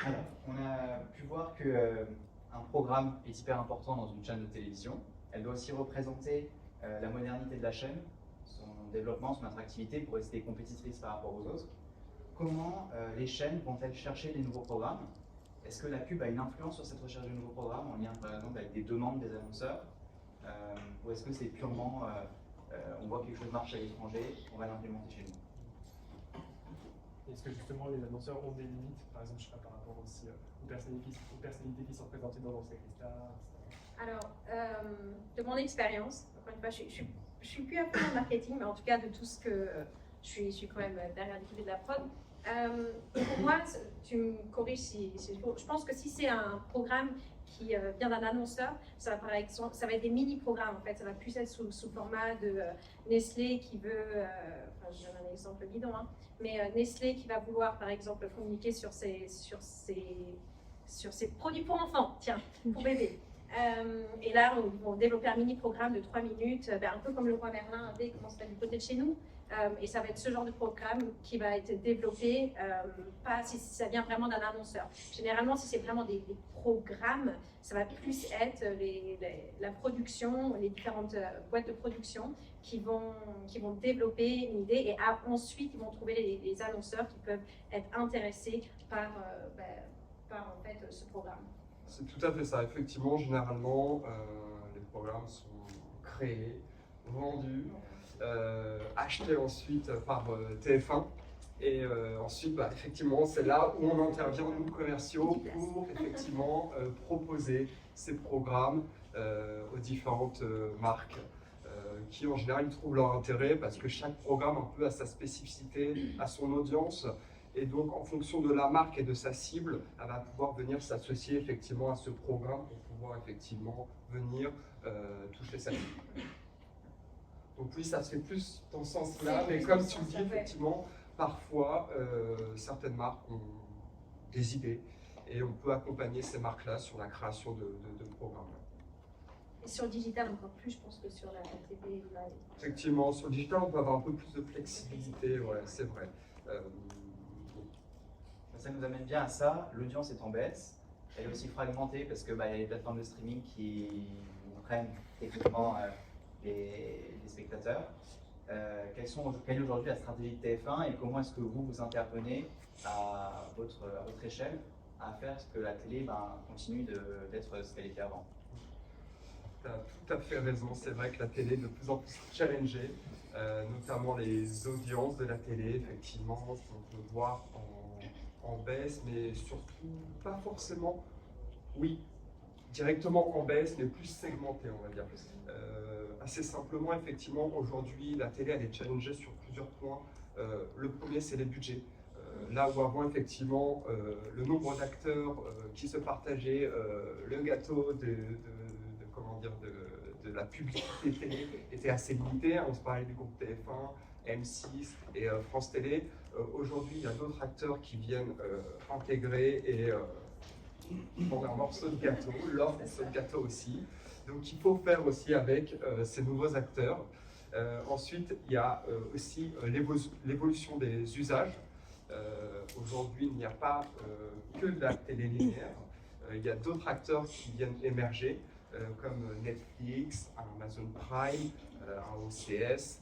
Alors, on a pu voir qu'un programme est hyper important dans une chaîne de télévision. Elle doit aussi représenter la modernité de la chaîne, son développement, son attractivité pour rester compétitrice par rapport aux autres. Comment les chaînes vont-elles chercher des nouveaux programmes? Est-ce que la pub a une influence sur cette recherche de nouveaux programmes en lien par exemple avec des demandes des annonceurs? Ou est-ce que c'est purement on voit quelque chose marche à l'étranger, on va l'implémenter chez nous? Est-ce que justement les annonceurs ont des limites, par exemple, je sais pas, par rapport aussi aux personnalités qui sont présentées dans Danser avec les stars, etc. Alors, de mon expérience, encore une fois, je suis plus à fond en marketing, mais en tout cas de tout ce que je suis quand même derrière l'équipe de la prod. Pour moi, tu me corriges si je pense que si c'est un programme qui vient d'un annonceur, ça va être des mini-programmes en fait, ça va plus être sous format de Nestlé qui veut, enfin je donne un exemple bidon, hein, mais Nestlé qui va vouloir par exemple communiquer sur ses produits pour enfants, tiens, pour bébés. Et là, on développer un mini-programme de 3 minutes, un peu comme le roi Merlin avait commencé du côté de chez nous. Et ça va être ce genre de programme qui va être développé, pas si ça vient vraiment d'un annonceur. Généralement, si c'est vraiment des programmes, ça va plus être la production, les différentes boîtes de production qui vont développer une idée et ensuite ils vont trouver les annonceurs qui peuvent être intéressés par en fait, ce programme. C'est tout à fait ça. Effectivement, généralement, les programmes sont créés, vendus, achetés ensuite par TF1. Et ensuite, effectivement, c'est là où on intervient, nous, commerciaux, pour effectivement proposer ces programmes aux différentes marques qui, en général, ils trouvent leur intérêt parce que chaque programme un peu a sa spécificité, a son audience. Et donc, en fonction de la marque et de sa cible, elle va pouvoir venir s'associer effectivement à ce programme pour pouvoir effectivement venir toucher sa cible. Donc oui, ça se fait plus dans ce sens-là, mais comme tu le dis, effectivement, parfois, certaines marques ont des idées et on peut accompagner ces marques-là sur la création de programmes. Et sur le digital, encore plus, je pense que sur la TV. Effectivement, sur le digital, on peut avoir un peu plus de flexibilité, ouais, c'est vrai. Ça nous amène bien à ça, l'audience est en baisse, elle est aussi fragmentée parce qu'il y a les plateformes de streaming qui prennent techniquement les spectateurs. Quelle est aujourd'hui la stratégie de TF1 et comment est-ce que vous intervenez à votre échelle à faire que la télé continue d'être ce qu'elle était avant? Tu as tout à fait raison, c'est vrai que la télé est de plus en plus challengée, notamment les audiences de la télé, effectivement, on peut voir en baisse, mais surtout pas forcément, oui, directement en baisse, mais plus segmentée, on va dire. Assez simplement, effectivement, aujourd'hui, la télé, elle est challengée sur plusieurs points. Le premier, c'est les budgets. Là où avant, effectivement, le nombre d'acteurs qui se partageaient le gâteau de la publicité télé était assez limité. On se parlait du groupe TF1, M6 et France Télé. Aujourd'hui, il y a d'autres acteurs qui viennent intégrer et prendre un morceau de gâteau, leur morceau de gâteau aussi. Donc il faut faire aussi avec ces nouveaux acteurs. Ensuite, il y a aussi l'évolution des usages. Aujourd'hui, il n'y a pas que de la télé linéaire. Il y a d'autres acteurs qui viennent émerger, comme Netflix, Amazon Prime, un OCS.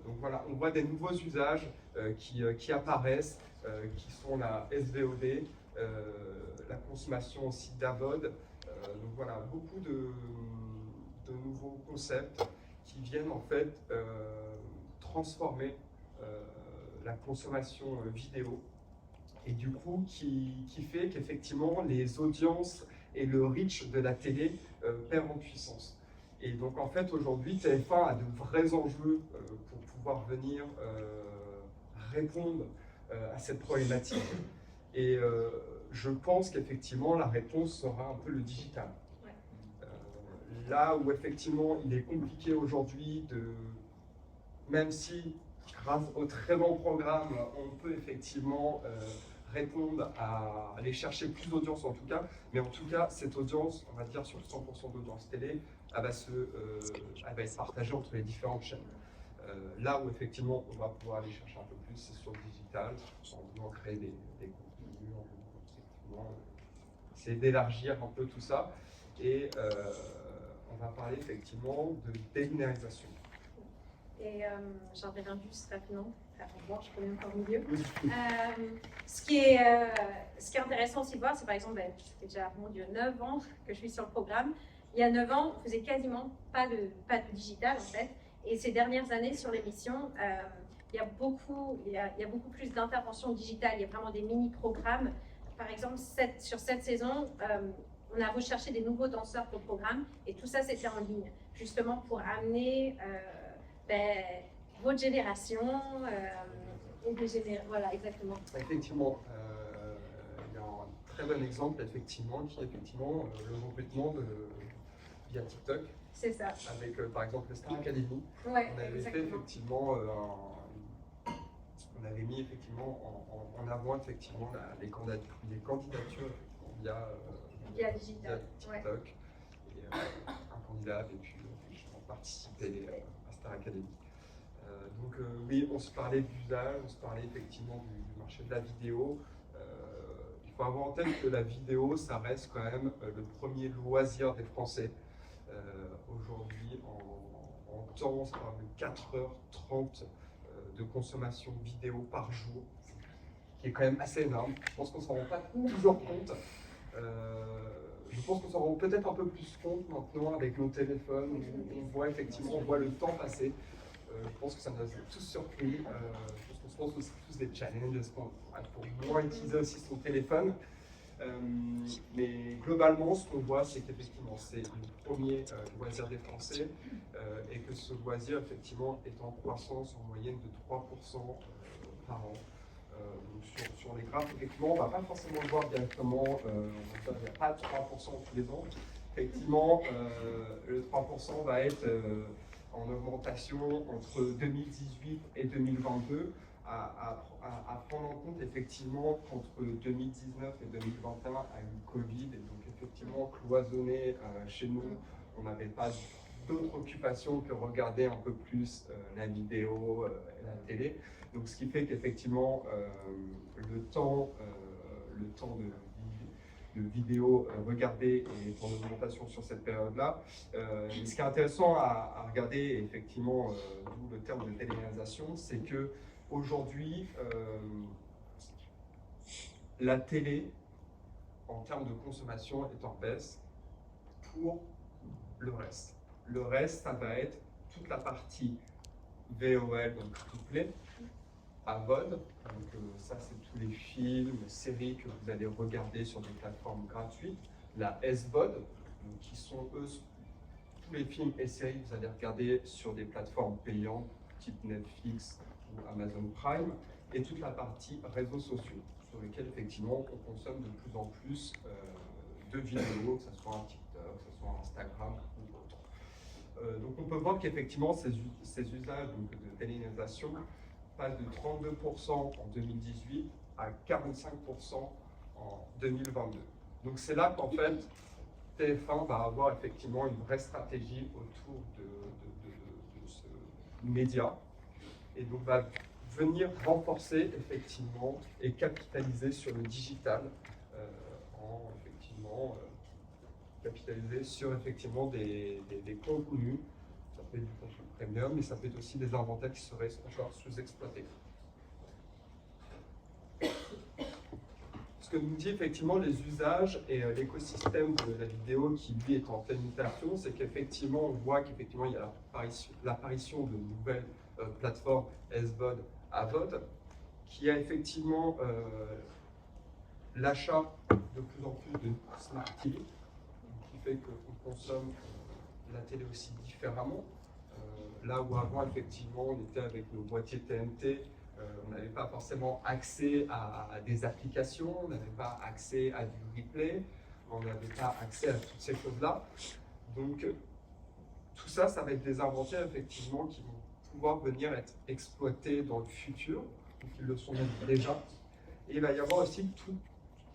Donc voilà, on voit des nouveaux usages qui apparaissent, qui sont la SVOD, la consommation aussi d'AVOD. Donc voilà, beaucoup de nouveaux concepts qui viennent en fait transformer la consommation vidéo et du coup qui fait qu'effectivement les audiences et le reach de la télé perdent en puissance. Et donc en fait aujourd'hui TF1 a de vrais enjeux pour pouvoir venir répondre à cette problématique. Et je pense qu'effectivement la réponse sera un peu le digital. Là où effectivement il est compliqué aujourd'hui même si grâce au très bon programme on peut effectivement répondre à aller chercher plus d'audience en tout cas, mais en tout cas cette audience, on va dire sur 100% d'audience télé, elle va être partagée entre les différentes chaînes. Là où effectivement on va pouvoir aller chercher un peu plus, c'est sur le digital, en voulant créer des contenus, en voulant essayer d'élargir un peu tout ça. Et on va parler effectivement de délinéarisation. Et j'en reviens juste rapidement. Je connais encore mieux. Ce qui est intéressant aussi de voir, c'est par exemple, ça fait déjà mon Dieu, 9 ans que je suis sur le programme. Il y a 9 ans, on faisait quasiment pas de digital en fait. Et ces dernières années sur l'émission, il y a beaucoup plus d'interventions digitales. Il y a vraiment des mini-programmes. Par exemple, sur cette saison, on a recherché des nouveaux danseurs pour le programme et tout ça c'était en ligne, justement pour amener votre génération voilà, exactement. Effectivement, il y a un très bon exemple, effectivement, qui est effectivement le recrutement via TikTok. C'est ça. Avec par exemple le Star Academy. Ouais, on avait exactement. fait effectivement, on avait mis effectivement en avant effectivement les candidatures via digital. TikTok. Ouais. Et un candidat avait pu participer à Star Academy. Donc oui, on se parlait d'usage, on se parlait effectivement du marché de la vidéo. Il faut avoir en tête que la vidéo, ça reste quand même le premier loisir des Français. Aujourd'hui, en temps, on parle de 4h30 de consommation vidéo par jour, qui est quand même assez énorme. Je pense qu'on ne s'en rend pas toujours compte. Je pense qu'on s'en rend peut-être un peu plus compte maintenant avec nos téléphones, où on voit effectivement, on voit le temps passer. Je pense que ça nous a tous surpris. Je pense qu'on se pose aussi tous des challenges pour moins utiliser aussi son téléphone. Mais globalement, ce qu'on voit, c'est qu'effectivement, c'est le premier loisir des Français et que ce loisir, effectivement, est en croissance en moyenne de 3% par an. Donc sur les graphes, effectivement, on ne va pas forcément le voir directement, il n'y a pas 3% tous les ans. Effectivement, le 3% va être en augmentation entre 2018 et 2022, à prendre en compte effectivement qu'entre 2019 et 2021 a eu le Covid, et donc effectivement cloisonné chez nous, on n'avait pas d'autres occupations que regarder un peu plus la vidéo et la télé. Donc ce qui fait qu'effectivement le temps de vidéos regardées est en augmentation sur cette période-là. Ce qui est intéressant à regarder, effectivement, d'où le terme de téléréalisation, c'est que aujourd'hui, la télé, en termes de consommation, est en baisse pour le reste. Le reste, ça va être toute la partie VOL, donc replay, AVOD, donc ça c'est tous les films, séries que vous allez regarder sur des plateformes gratuites, la SVOD, qui sont eux, tous les films et séries que vous allez regarder sur des plateformes payantes, type Netflix ou Amazon Prime, et toute la partie réseaux sociaux, sur lesquels effectivement on consomme de plus en plus de vidéos, que ce soit un TikTok, que ce soit un Instagram ou autre. Donc on peut voir qu'effectivement ces usages donc, de téléréalisation passe de 32% en 2018 à 45% en 2022. Donc c'est là qu'en fait TF1 va avoir effectivement une vraie stratégie autour de ce média et donc va venir renforcer effectivement et capitaliser sur le digital en effectivement capitaliser sur effectivement des contenus. Ça peut être du contenu premium, mais ça peut être aussi des inventaires qui seraient encore sous-exploités. ce que nous dit effectivement les usages et l'écosystème de la vidéo qui lui est en pleine mutation, c'est qu'effectivement on voit qu'effectivement il y a l'apparition de nouvelles plateformes SVOD, AVOD, qui a effectivement l'achat de plus en plus de Smart TV, qui fait qu'on consomme la télé aussi différemment. Là où avant effectivement on était avec nos boîtiers TNT, on n'avait pas forcément accès à des applications, on n'avait pas accès à du replay, on n'avait pas accès à toutes ces choses-là. Donc tout ça, ça va être des inventaires effectivement qui vont pouvoir venir être exploités dans le futur, ou qui le sont même déjà. Et il va y avoir aussi toute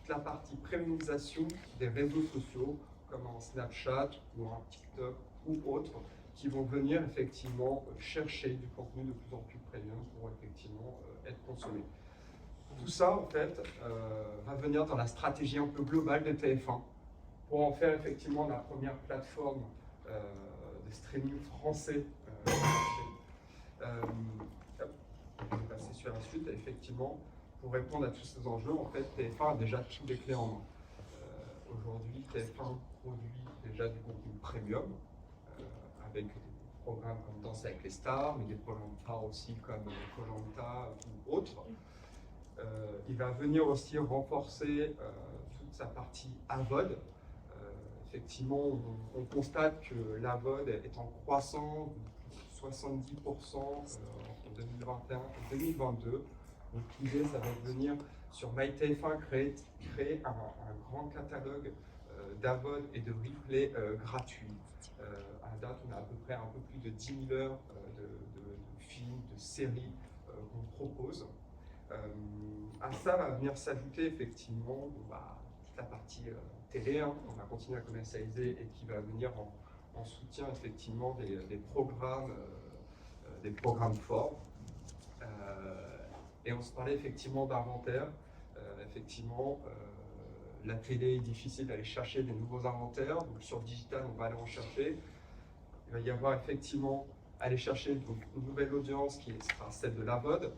la partie prémonisation des réseaux sociaux, comme un Snapchat ou un TikTok ou autre, qui vont venir effectivement chercher du contenu de plus en plus premium pour effectivement être consommé. Tout ça, en fait, va venir dans la stratégie un peu globale de TF1 pour en faire effectivement la première plateforme de streaming français. Je vais passer sur la suite. Avec pour répondre à tous ces enjeux, en fait, TF1 a déjà tous les clés en main. Aujourd'hui, TF1 produit déjà du contenu premium, avec des programmes comme Danse avec les stars, mais des programmes phares aussi comme Koh-Lanta ou autres. Il va venir aussi renforcer toute sa partie AVOD. Effectivement, on constate que l'AVOD est en croissance de 70% entre 2021 et 2022. Donc l'idée, ça va venir sur MyTF1 créer un grand catalogue d'AVOD et de replay gratuits. À date, on a à peu près un peu plus de 10 000 heures de films, de séries qu'on propose. À ça va venir s'ajouter effectivement toute la partie télé, on va continuer à commercialiser et qui va venir en soutien effectivement des programmes forts. Et on se parlait effectivement d'inventaire. Effectivement, la télé est difficile d'aller chercher des nouveaux inventaires, donc sur le digital on va aller en chercher. Il va y avoir effectivement aller chercher donc, une nouvelle audience qui sera celle de la VOD,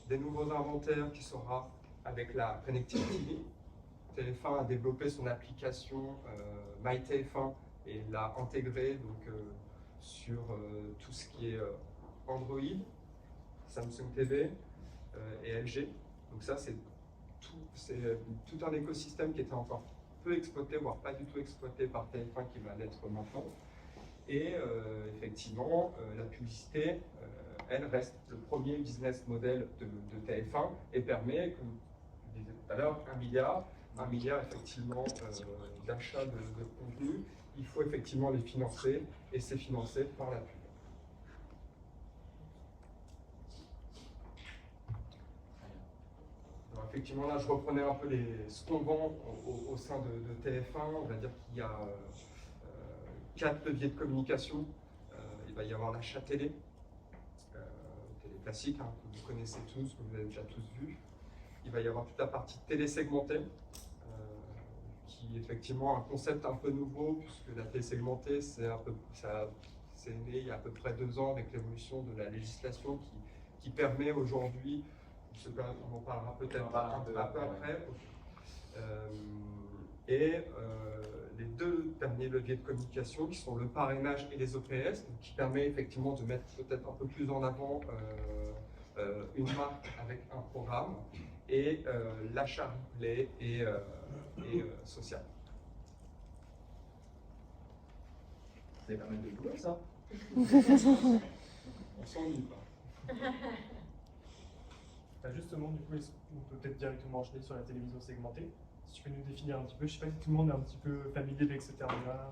des nouveaux inventaires qui sera avec la Connected TV. TF1 a développé son application MyTF1 et l'a intégrée donc, sur tout ce qui est Android, Samsung TV et LG. Donc ça c'est tout un écosystème qui était encore peu exploité, voire pas du tout exploité par TF1 qui va l'être maintenant. Et effectivement, la publicité, elle reste le premier business model de TF1 et permet, comme je disais tout à l'heure, 1 milliard effectivement d'achats de contenu. Il faut effectivement les financer et c'est financé par la pub. Alors, effectivement, là, je reprenais un peu ce qu'on vend au sein de TF1. On va dire qu'il y a 4 leviers de communication. Il va y avoir l'achat télé, télé classique, que vous connaissez tous, que vous avez déjà tous vu. Il va y avoir toute la partie télé segmentée, qui est effectivement un concept un peu nouveau, puisque la télé segmentée, c'est né il y a à peu près 2 ans avec l'évolution de la législation qui permet aujourd'hui, on en parlera peut-être un peu après, les 2 derniers leviers de communication qui sont le parrainage et les OPS, donc qui permet effectivement de mettre peut-être un peu plus en avant une marque avec un programme et l'achat replay et social. C'est pas mal de boulot ça. On s'ennuie pas. Justement, du coup, on peut peut-être directement enchaîner sur la télévision segmentée. Si tu peux nous définir un petit peu, je sais pas si tout le monde est un petit peu familier avec ce terme-là.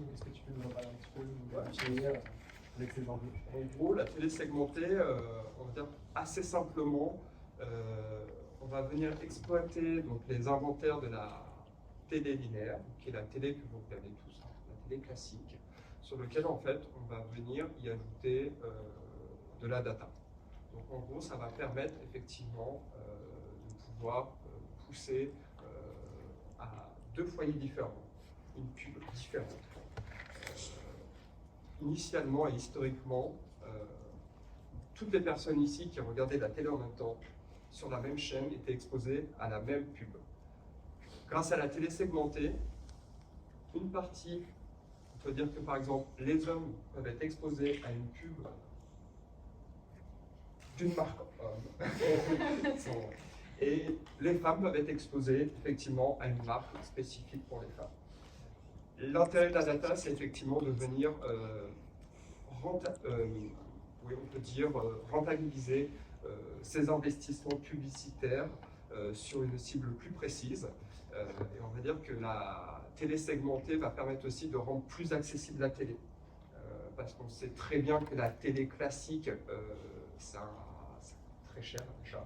Qu'est-ce que tu peux nous en parler un petit peu, nous définir avec ces enjeux? En gros, la télé segmentée, on va dire assez simplement, on va venir exploiter donc, les inventaires de la télé linéaire, qui est la télé que vous regardez tous, la télé classique, sur lequel en fait on va venir y ajouter de la data. Donc en gros, ça va permettre effectivement de pouvoir pousser à 2 foyers différents, une pub différente. Initialement et historiquement, toutes les personnes ici qui regardaient la télé en même temps sur la même chaîne étaient exposés à la même pub. Grâce à la télé segmentée, une partie, on peut dire que par exemple, les hommes peuvent être exposés à une pub d'une marque homme. Et les femmes peuvent être exposées effectivement à une marque spécifique pour les femmes. L'intérêt de la data, c'est effectivement de venir rentabiliser ces investissements publicitaires sur une cible plus précise. Et on va dire que la télé segmentée va permettre aussi de rendre plus accessible la télé. Parce qu'on sait très bien que la télé classique, c'est très cher déjà.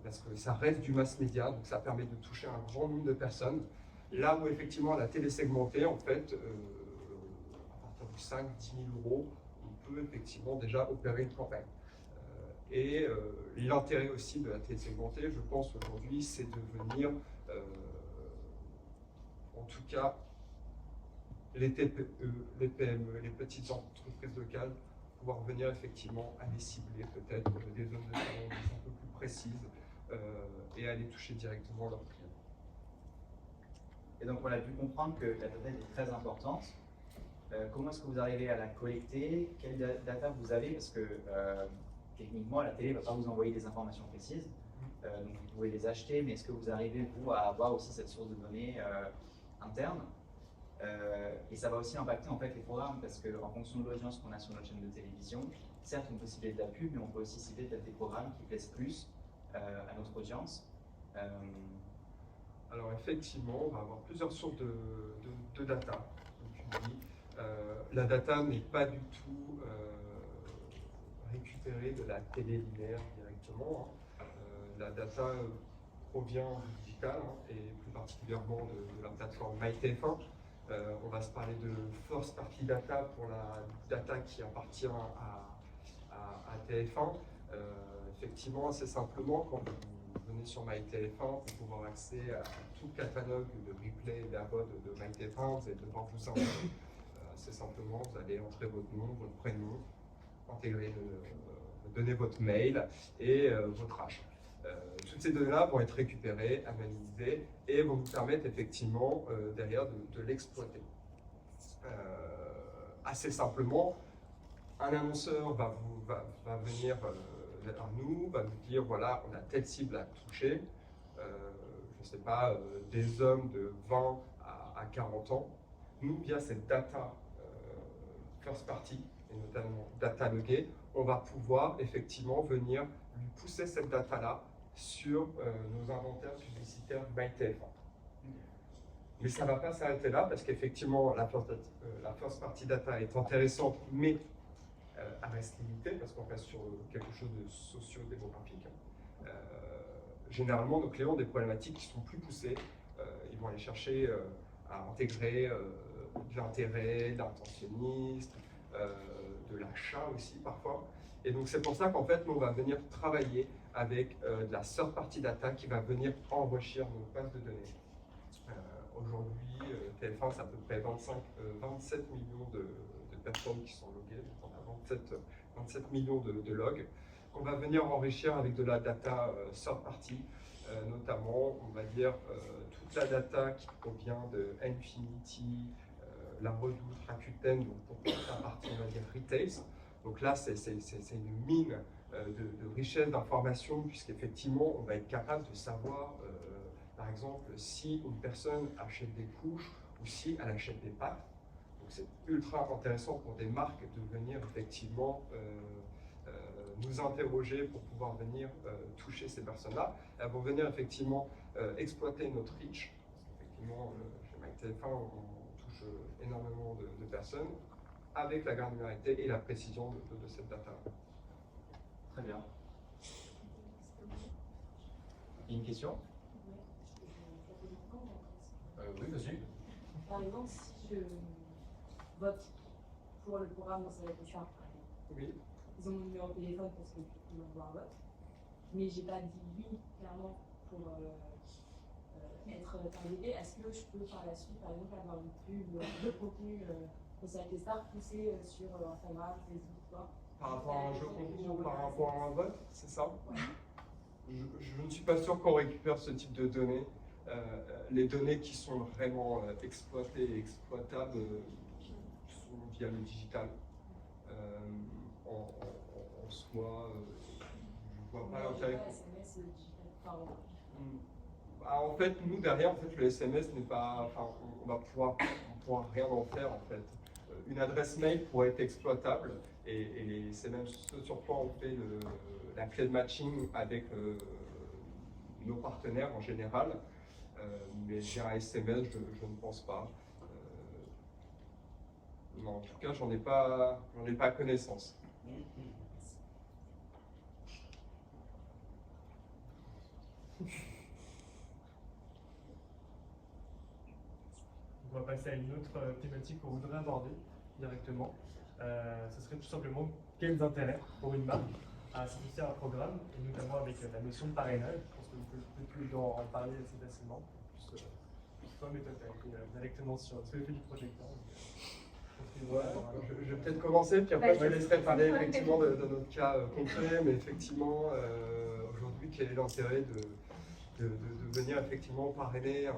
Parce que ça reste du mass média, donc ça permet de toucher un grand nombre de personnes. Là où effectivement la télé segmentée, en fait, à partir de 5 10 000 euros, on peut effectivement déjà opérer une campagne. L'intérêt aussi de la télé segmentée, je pense aujourd'hui, c'est de venir, en tout cas, les TPE, les PME, les petites entreprises locales, pouvoir venir effectivement aller cibler peut-être des zones de talent un peu plus précises et aller toucher directement leurs clients. Et donc on a pu comprendre que la data est très importante. Comment est-ce que vous arrivez à la collecter? Quelle data vous avez? Parce que techniquement, la télé ne va pas vous envoyer des informations précises. Donc vous pouvez les acheter, mais est-ce que vous arrivez, vous, à avoir aussi cette source de données interne? Et ça va aussi impacter en fait les programmes, parce qu'en fonction de l'audience qu'on a sur notre chaîne de télévision, certes on peut cibler de la pub, mais on peut aussi cibler peut-être des programmes qui plaisent plus à notre audience. Alors effectivement, on va avoir plusieurs sources de data. Donc, la data n'est pas du tout récupérée de la télé linéaire directement. La data provient du digital et plus particulièrement de la plateforme MyTF1. On va se parler de first party data pour la data qui appartient à TF1. Effectivement, assez simplement, quand vous venez sur MyTF1 pour pouvoir accéder à tout le catalogue de replay et d'AVOD de MyTF1, vous allez devoir vous inscrire. Assez simplement, vous allez entrer votre nom, votre prénom, donner votre mail et votre âge. Toutes ces données-là vont être récupérées, analysées et vont vous permettre effectivement derrière de l'exploiter. Assez simplement, un annonceur va venir vers nous, va nous dire voilà, on a telle cible à toucher, je ne sais pas, des hommes de 20 à 40 ans. Nous, via cette data first party, et notamment data loguée, on va pouvoir effectivement venir lui pousser cette data-là sur nos inventaires publicitaires MyTF1. Mais ça ne va pas s'arrêter là parce qu'effectivement la first party data est intéressante, mais elle reste limitée parce qu'on reste sur quelque chose de socio-démographique. Généralement, nos clients ont des problématiques qui sont plus poussées. Ils vont aller chercher à intégrer de l'intérêt, de l'intentionniste, de l'achat aussi parfois. Et donc c'est pour ça qu'en fait, nous, on va venir travailler avec de la third party data qui va venir enrichir nos bases de données. Aujourd'hui, TF1, c'est à peu près 27 millions de personnes qui sont loguées, donc on a 27 millions de logs, qu'on va venir enrichir avec de la data third party, notamment, on va dire, toute la data qui provient de Infinity, La Redoute, Rakuten, donc pour la partie, on va dire, retail. Donc là, c'est une mine de richesse d'informations, puisqu'effectivement, on va être capable de savoir, par exemple, si une personne achète des couches ou si elle achète des pâtes. Donc c'est ultra intéressant pour des marques de venir effectivement nous interroger pour pouvoir venir toucher ces personnes-là. Elles vont venir effectivement exploiter notre reach. Effectivement, chez MyTF1, on touche énormément de personnes avec la granularité et la précision de cette data. Très bien. Une question? Oui, vas-y. Par exemple, si je vote pour le programme dans sa voiture, Oui. ils ont mon numéro de téléphone parce qu'ils m'envoient un vote, mais j'ai pas dit oui clairement pour être targeté. Est-ce que je peux par la suite, par exemple, avoir une pub, de contenu concernant les stars poussé sur Instagram, Facebook, quoi? Par rapport à un jeu concours ou par rapport à un vote, c'est ça? Ouais. je ne suis pas sûr qu'on récupère ce type de données. Les données qui sont vraiment exploitées et exploitables sont via le digital. En soi, je ne vois pas l'intérêt. En fait, nous derrière, en fait, le SMS n'est pas, enfin, on pourra rien en faire en fait. Une adresse mail pourrait être exploitable et c'est même ce sur quoi on fait la clé de matching avec nos partenaires en général. Mais via un SMS, je ne pense pas. Non, en tout cas, j'en ai pas connaissance. On va passer à une autre thématique qu'on voudrait aborder directement. Ce serait tout simplement quels intérêts pour une marque à s'associer à un programme, et notamment avec la notion de parrainage. Je pense que vous pouvez plus en parler assez facilement. Toi, mais toi, tu as été directement sur le fil du projecteur. Ouais, je vais peut-être commencer, puis après je te laisserai parler effectivement de notre cas concret, mais effectivement, aujourd'hui, quel est l'intérêt de venir effectivement parrainer un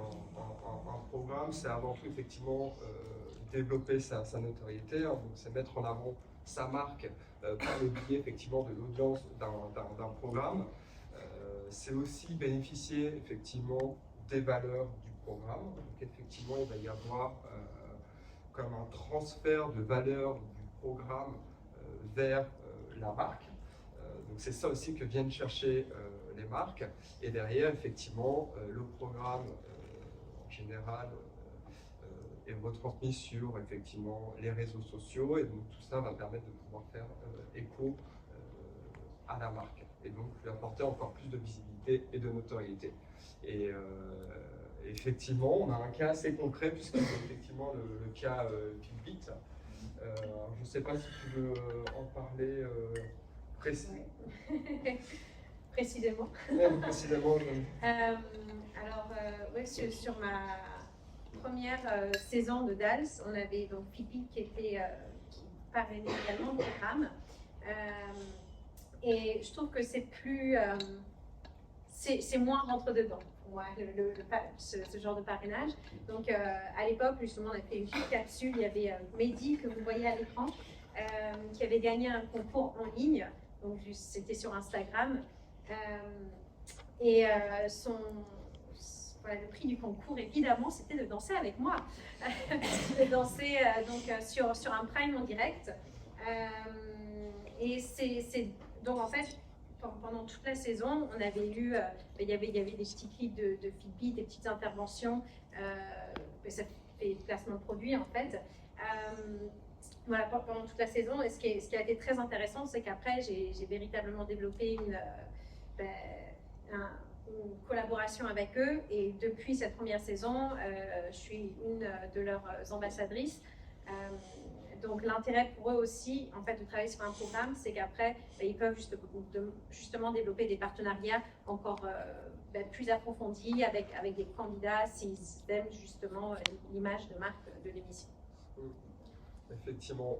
programme? C'est avant tout effectivement développer sa notoriété, hein, donc c'est mettre en avant sa marque par le biais effectivement de l'audience d'un programme. C'est aussi bénéficier effectivement des valeurs du programme. Donc effectivement, il va y avoir comme un transfert de valeur du programme vers la marque. Donc c'est ça aussi que viennent chercher les marques. Et derrière, effectivement, le programme en général est retransmis sur effectivement les réseaux sociaux, et donc tout ça va permettre de pouvoir faire écho à la marque et donc lui apporter encore plus de visibilité et de notoriété. Et effectivement, on a un cas assez concret puisque c'est effectivement le cas Fitbit. Je ne sais pas si tu veux en parler précisément. Précisément. Précisément. Oui, sur ma première saison de DALS, on avait donc Fitbit qui parrainait également le programme. Et je trouve que c'est plus, c'est moins rentre dedans pour moi, ce genre de parrainage. Donc à l'époque, justement, on a fait une petite capsule. Il y avait Mehdi, que vous voyez à l'écran, qui avait gagné un concours en ligne. Donc c'était sur Instagram. Le prix du concours, évidemment, c'était de danser avec moi. De danser sur un prime en direct. Donc en fait, pendant toute la saison, on avait eu, il y avait des petits clips de Fitbit, des petites interventions, ça fait placement de produits en fait. Voilà, pendant toute la saison, et ce qui a été très intéressant, c'est qu'après, j'ai véritablement développé une collaboration avec eux, et depuis cette première saison, je suis une de leurs ambassadrices. Donc l'intérêt pour eux aussi, en fait, de travailler sur un programme, c'est qu'après, ils peuvent justement développer des partenariats encore plus approfondis avec des candidats s'ils aiment justement l'image de marque de l'émission. Effectivement,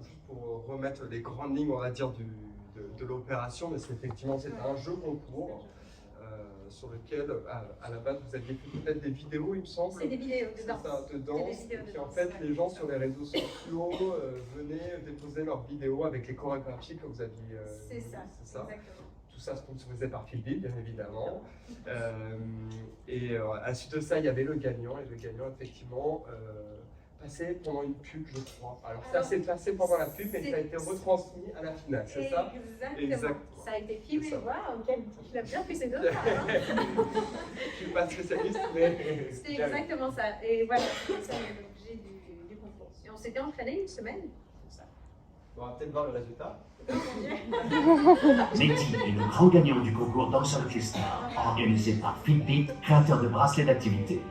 juste pour remettre les grandes lignes, on va dire, de l'opération, mais c'est effectivement un jeu concours sur lequel, à la base, vous aviez fait peut-être des vidéos, il me semble. C'est des vidéos de danse. De danse. Et puis en fait, les gens sur les réseaux sociaux venaient déposer leurs vidéos avec les chorégraphies que vous aviez. C'est ça. Exactement. Tout ça se faisait par Fitbit, bien évidemment. Et à la suite de ça, il y avait le gagnant. Et le gagnant, effectivement, passé pendant une pub, je crois. Alors ça s'est passé pendant la pub, mais ça a été retransmis à la finale, c'est ça? Exactement. Ça a été filmé. Waouh, il a bien fait ses deux. Je suis pas spécialiste, mais... C'est exactement ça. Et voilà, c'est ça l'objet du concours. Et on s'était entraîné une semaine pour ça. On va peut-être voir le résultat. Mehdi est le grand gagnant du concours Danse Orchestra, organisé par Fitbit, créateur de bracelets d'activité.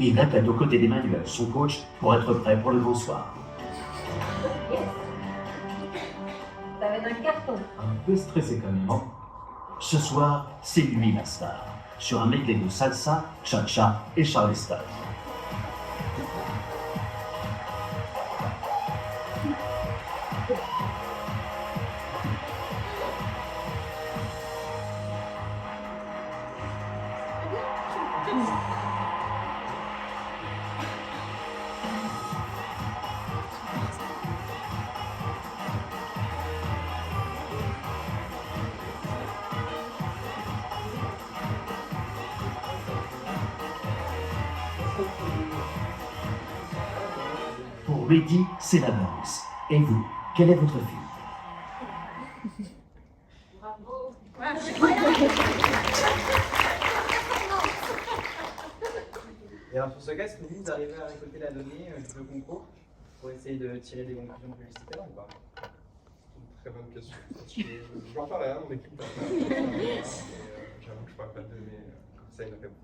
Il va être aux côtés d'Emmanuel, son coach, pour être prêt pour le grand soir. Yes. Ça va être un carton. Un peu stressé quand même. Ce soir, c'est lui la star, sur un medley de salsa, cha-cha et charleston. Pour Rudy, c'est la danse. Et vous, quel est votre film? Bravo. Et alors pour ce cas, est-ce que vous arrivez à récolter la donnée du concours pour essayer de tirer des conclusions publicitaires ou pas? Très bonne question. Je vais en parler à mon équipe. J'avoue que je ne pourrais pas te donner comme ça une réponse.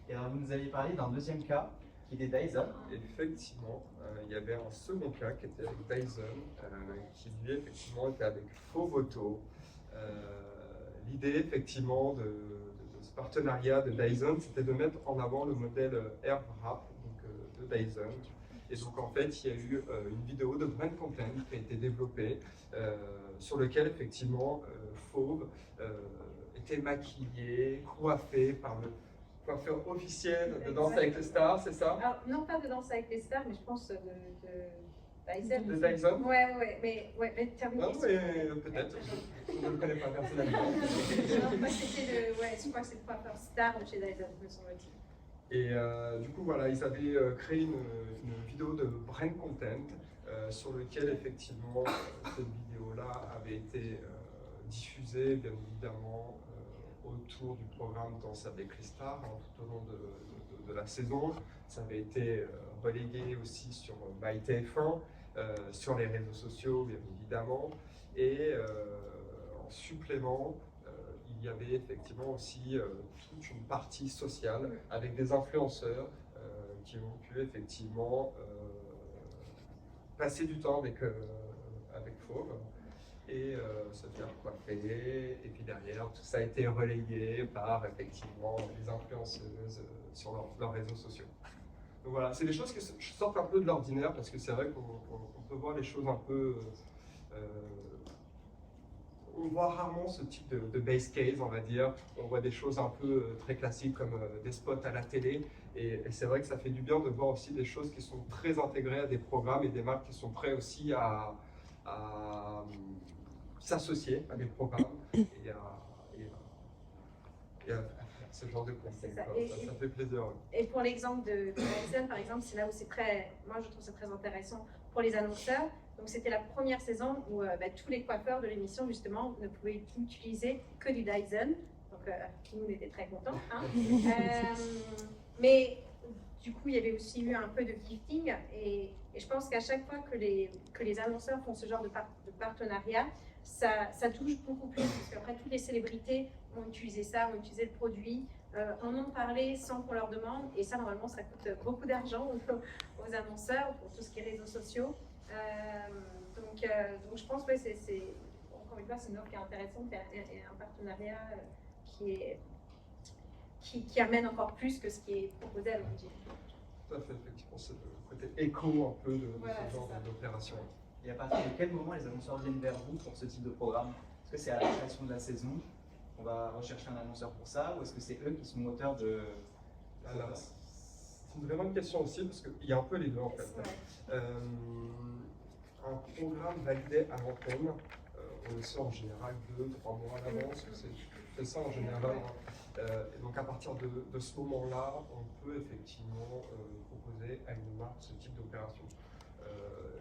Et alors vous nous aviez parlé d'un deuxième cas qui était Dyson. Effectivement, il y avait un second cas qui était avec Dyson, qui lui effectivement était avec Fovoto. L'idée effectivement de ce partenariat de Dyson, c'était de mettre en avant le modèle AirWrap de Dyson. Et donc en fait, il y a eu une vidéo de brand content qui a été développée sur lequel effectivement Fauve était maquillé, coiffé par le coiffeur officiel de Danse avec les stars, c'est ça? Alors, non pas de Danse avec les stars, mais je pense de Dyson. De Dyson? Mais terminé. Non, mais peut-être, je ne le connais pas personnellement. Non, moi c'était je crois que c'est le coiffeur star de chez Dyson, me semble-t-il. Et du coup, voilà, ils avaient créé une vidéo de brand content sur lequel, effectivement, cette vidéo-là avait été diffusée, bien évidemment, autour du programme Danse avec les stars, tout au long de la saison. Ça avait été relégué aussi sur MyTF1, sur les réseaux sociaux, bien évidemment. Et en supplément, il y avait effectivement aussi toute une partie sociale avec des influenceurs qui ont pu effectivement passer du temps avec Fauve et se faire coiffer. Et puis derrière, tout ça a été relayé par effectivement les influenceuses sur leurs réseaux sociaux. Donc voilà, c'est des choses qui sortent un peu de l'ordinaire parce que c'est vrai qu'on peut voir les choses un peu... on voit rarement ce type de base case, on va dire. On voit des choses un peu très classiques comme des spots à la télé. Et c'est vrai que ça fait du bien de voir aussi des choses qui sont très intégrées à des programmes et des marques qui sont prêts aussi à s'associer à des programmes et à faire ce genre de contenu. Ça fait plaisir. Ouais. Et pour l'exemple de Dyson, par exemple, c'est là où c'est très, moi je trouve ça très intéressant pour les annonceurs. Donc c'était la première saison où tous les coiffeurs de l'émission justement ne pouvaient utiliser que du Dyson. Donc nous on était très contents. Hein. Mais du coup il y avait aussi eu un peu de gifting et je pense qu'à chaque fois que les annonceurs font ce genre de partenariat, ça touche beaucoup plus parce qu'après toutes les célébrités ont utilisé ça, ont utilisé le produit, en ont parlé sans qu'on leur demande et ça normalement ça coûte beaucoup d'argent aux annonceurs pour tout ce qui est réseaux sociaux. Donc je pense que c'est encore une fois c'est une offre qui est intéressante et un partenariat qui amène encore plus que ce qui est proposé à l'origine. Tout à fait, effectivement, c'est le côté écho un peu de ce genre d'opération. Et à partir de quel moment les annonceurs viennent vers vous pour ce type de programme? Est-ce que c'est à la création de la saison, on va rechercher un annonceur pour ça, ou est-ce que c'est eux qui sont moteurs de... Alors, c'est une très bonne question aussi, parce qu'il y a un peu les deux en fait. Ouais. Un programme validé à l'antenne, on le sait en général 2-3 mois à l'avance, c'est ça en général. Et donc à partir de ce moment-là, on peut effectivement proposer à une marque ce type d'opération.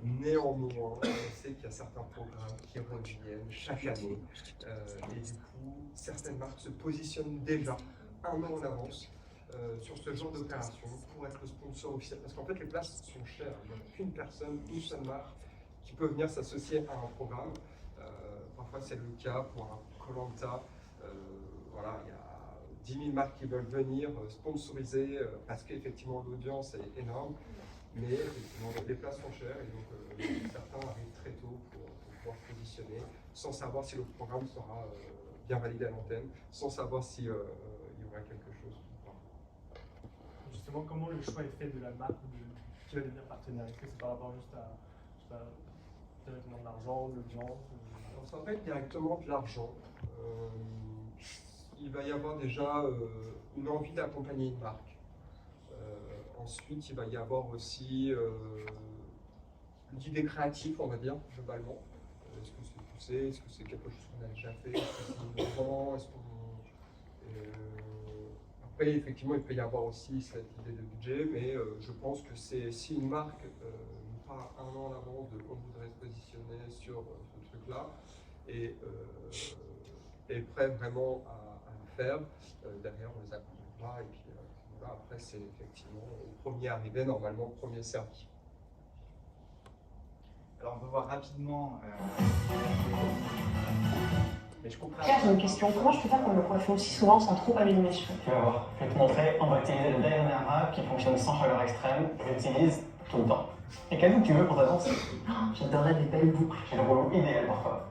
Néanmoins, on sait qu'il y a certains programmes qui reviennent chaque année et du coup, certaines marques se positionnent déjà un an en avance sur ce genre d'opération pour être le sponsor officiel. Parce qu'en fait, les places sont chères. Il n'y a qu'une personne, une seule marque qui peut venir s'associer à un programme. Parfois, c'est le cas pour un Koh-Lanta. Voilà, il y a 10 000 marques qui veulent venir sponsoriser parce qu'effectivement, l'audience est énorme. Mais effectivement, les places sont chères et donc certains arrivent très tôt pour pouvoir se positionner sans savoir si le programme sera bien validé à l'antenne, sans savoir s'il y aura quelque chose ou pas. Justement, comment le choix est fait de la marque qui va devenir partenaire? Est-ce que c'est par rapport juste à directement de l'argent, de l'audience? Alors, ça va être directement de l'argent. Il va y avoir déjà une envie d'accompagner une marque. Ensuite, il va y avoir aussi l'idée créative, on va dire, globalement. Est-ce que c'est poussé? Est-ce que c'est quelque chose qu'on a déjà fait? Est-ce que c'est innovant? Après, effectivement, il peut y avoir aussi cette idée de budget, mais je pense que si une marque nous parle un an à l'avance de on voudrait se positionner sur ce truc-là et est prêt vraiment à le faire, derrière on les accompagnera et puis voilà, après c'est effectivement au premier arrivé, normalement premier servi. Alors on peut voir rapidement. Mais je comprends. J'ai une question. Comment je peux faire pour me coiffer aussi souvent sans trop abîmer mes cheveux? Tu vas voir, je vais te montrer, on va utiliser le Dayanara qui fonctionne sans chaleur extrême, j'utilise tout le temps. Et quel look tu veux pour ta danse? J'adorerais des belles boucles. J'ai le rouleau idéal parfois.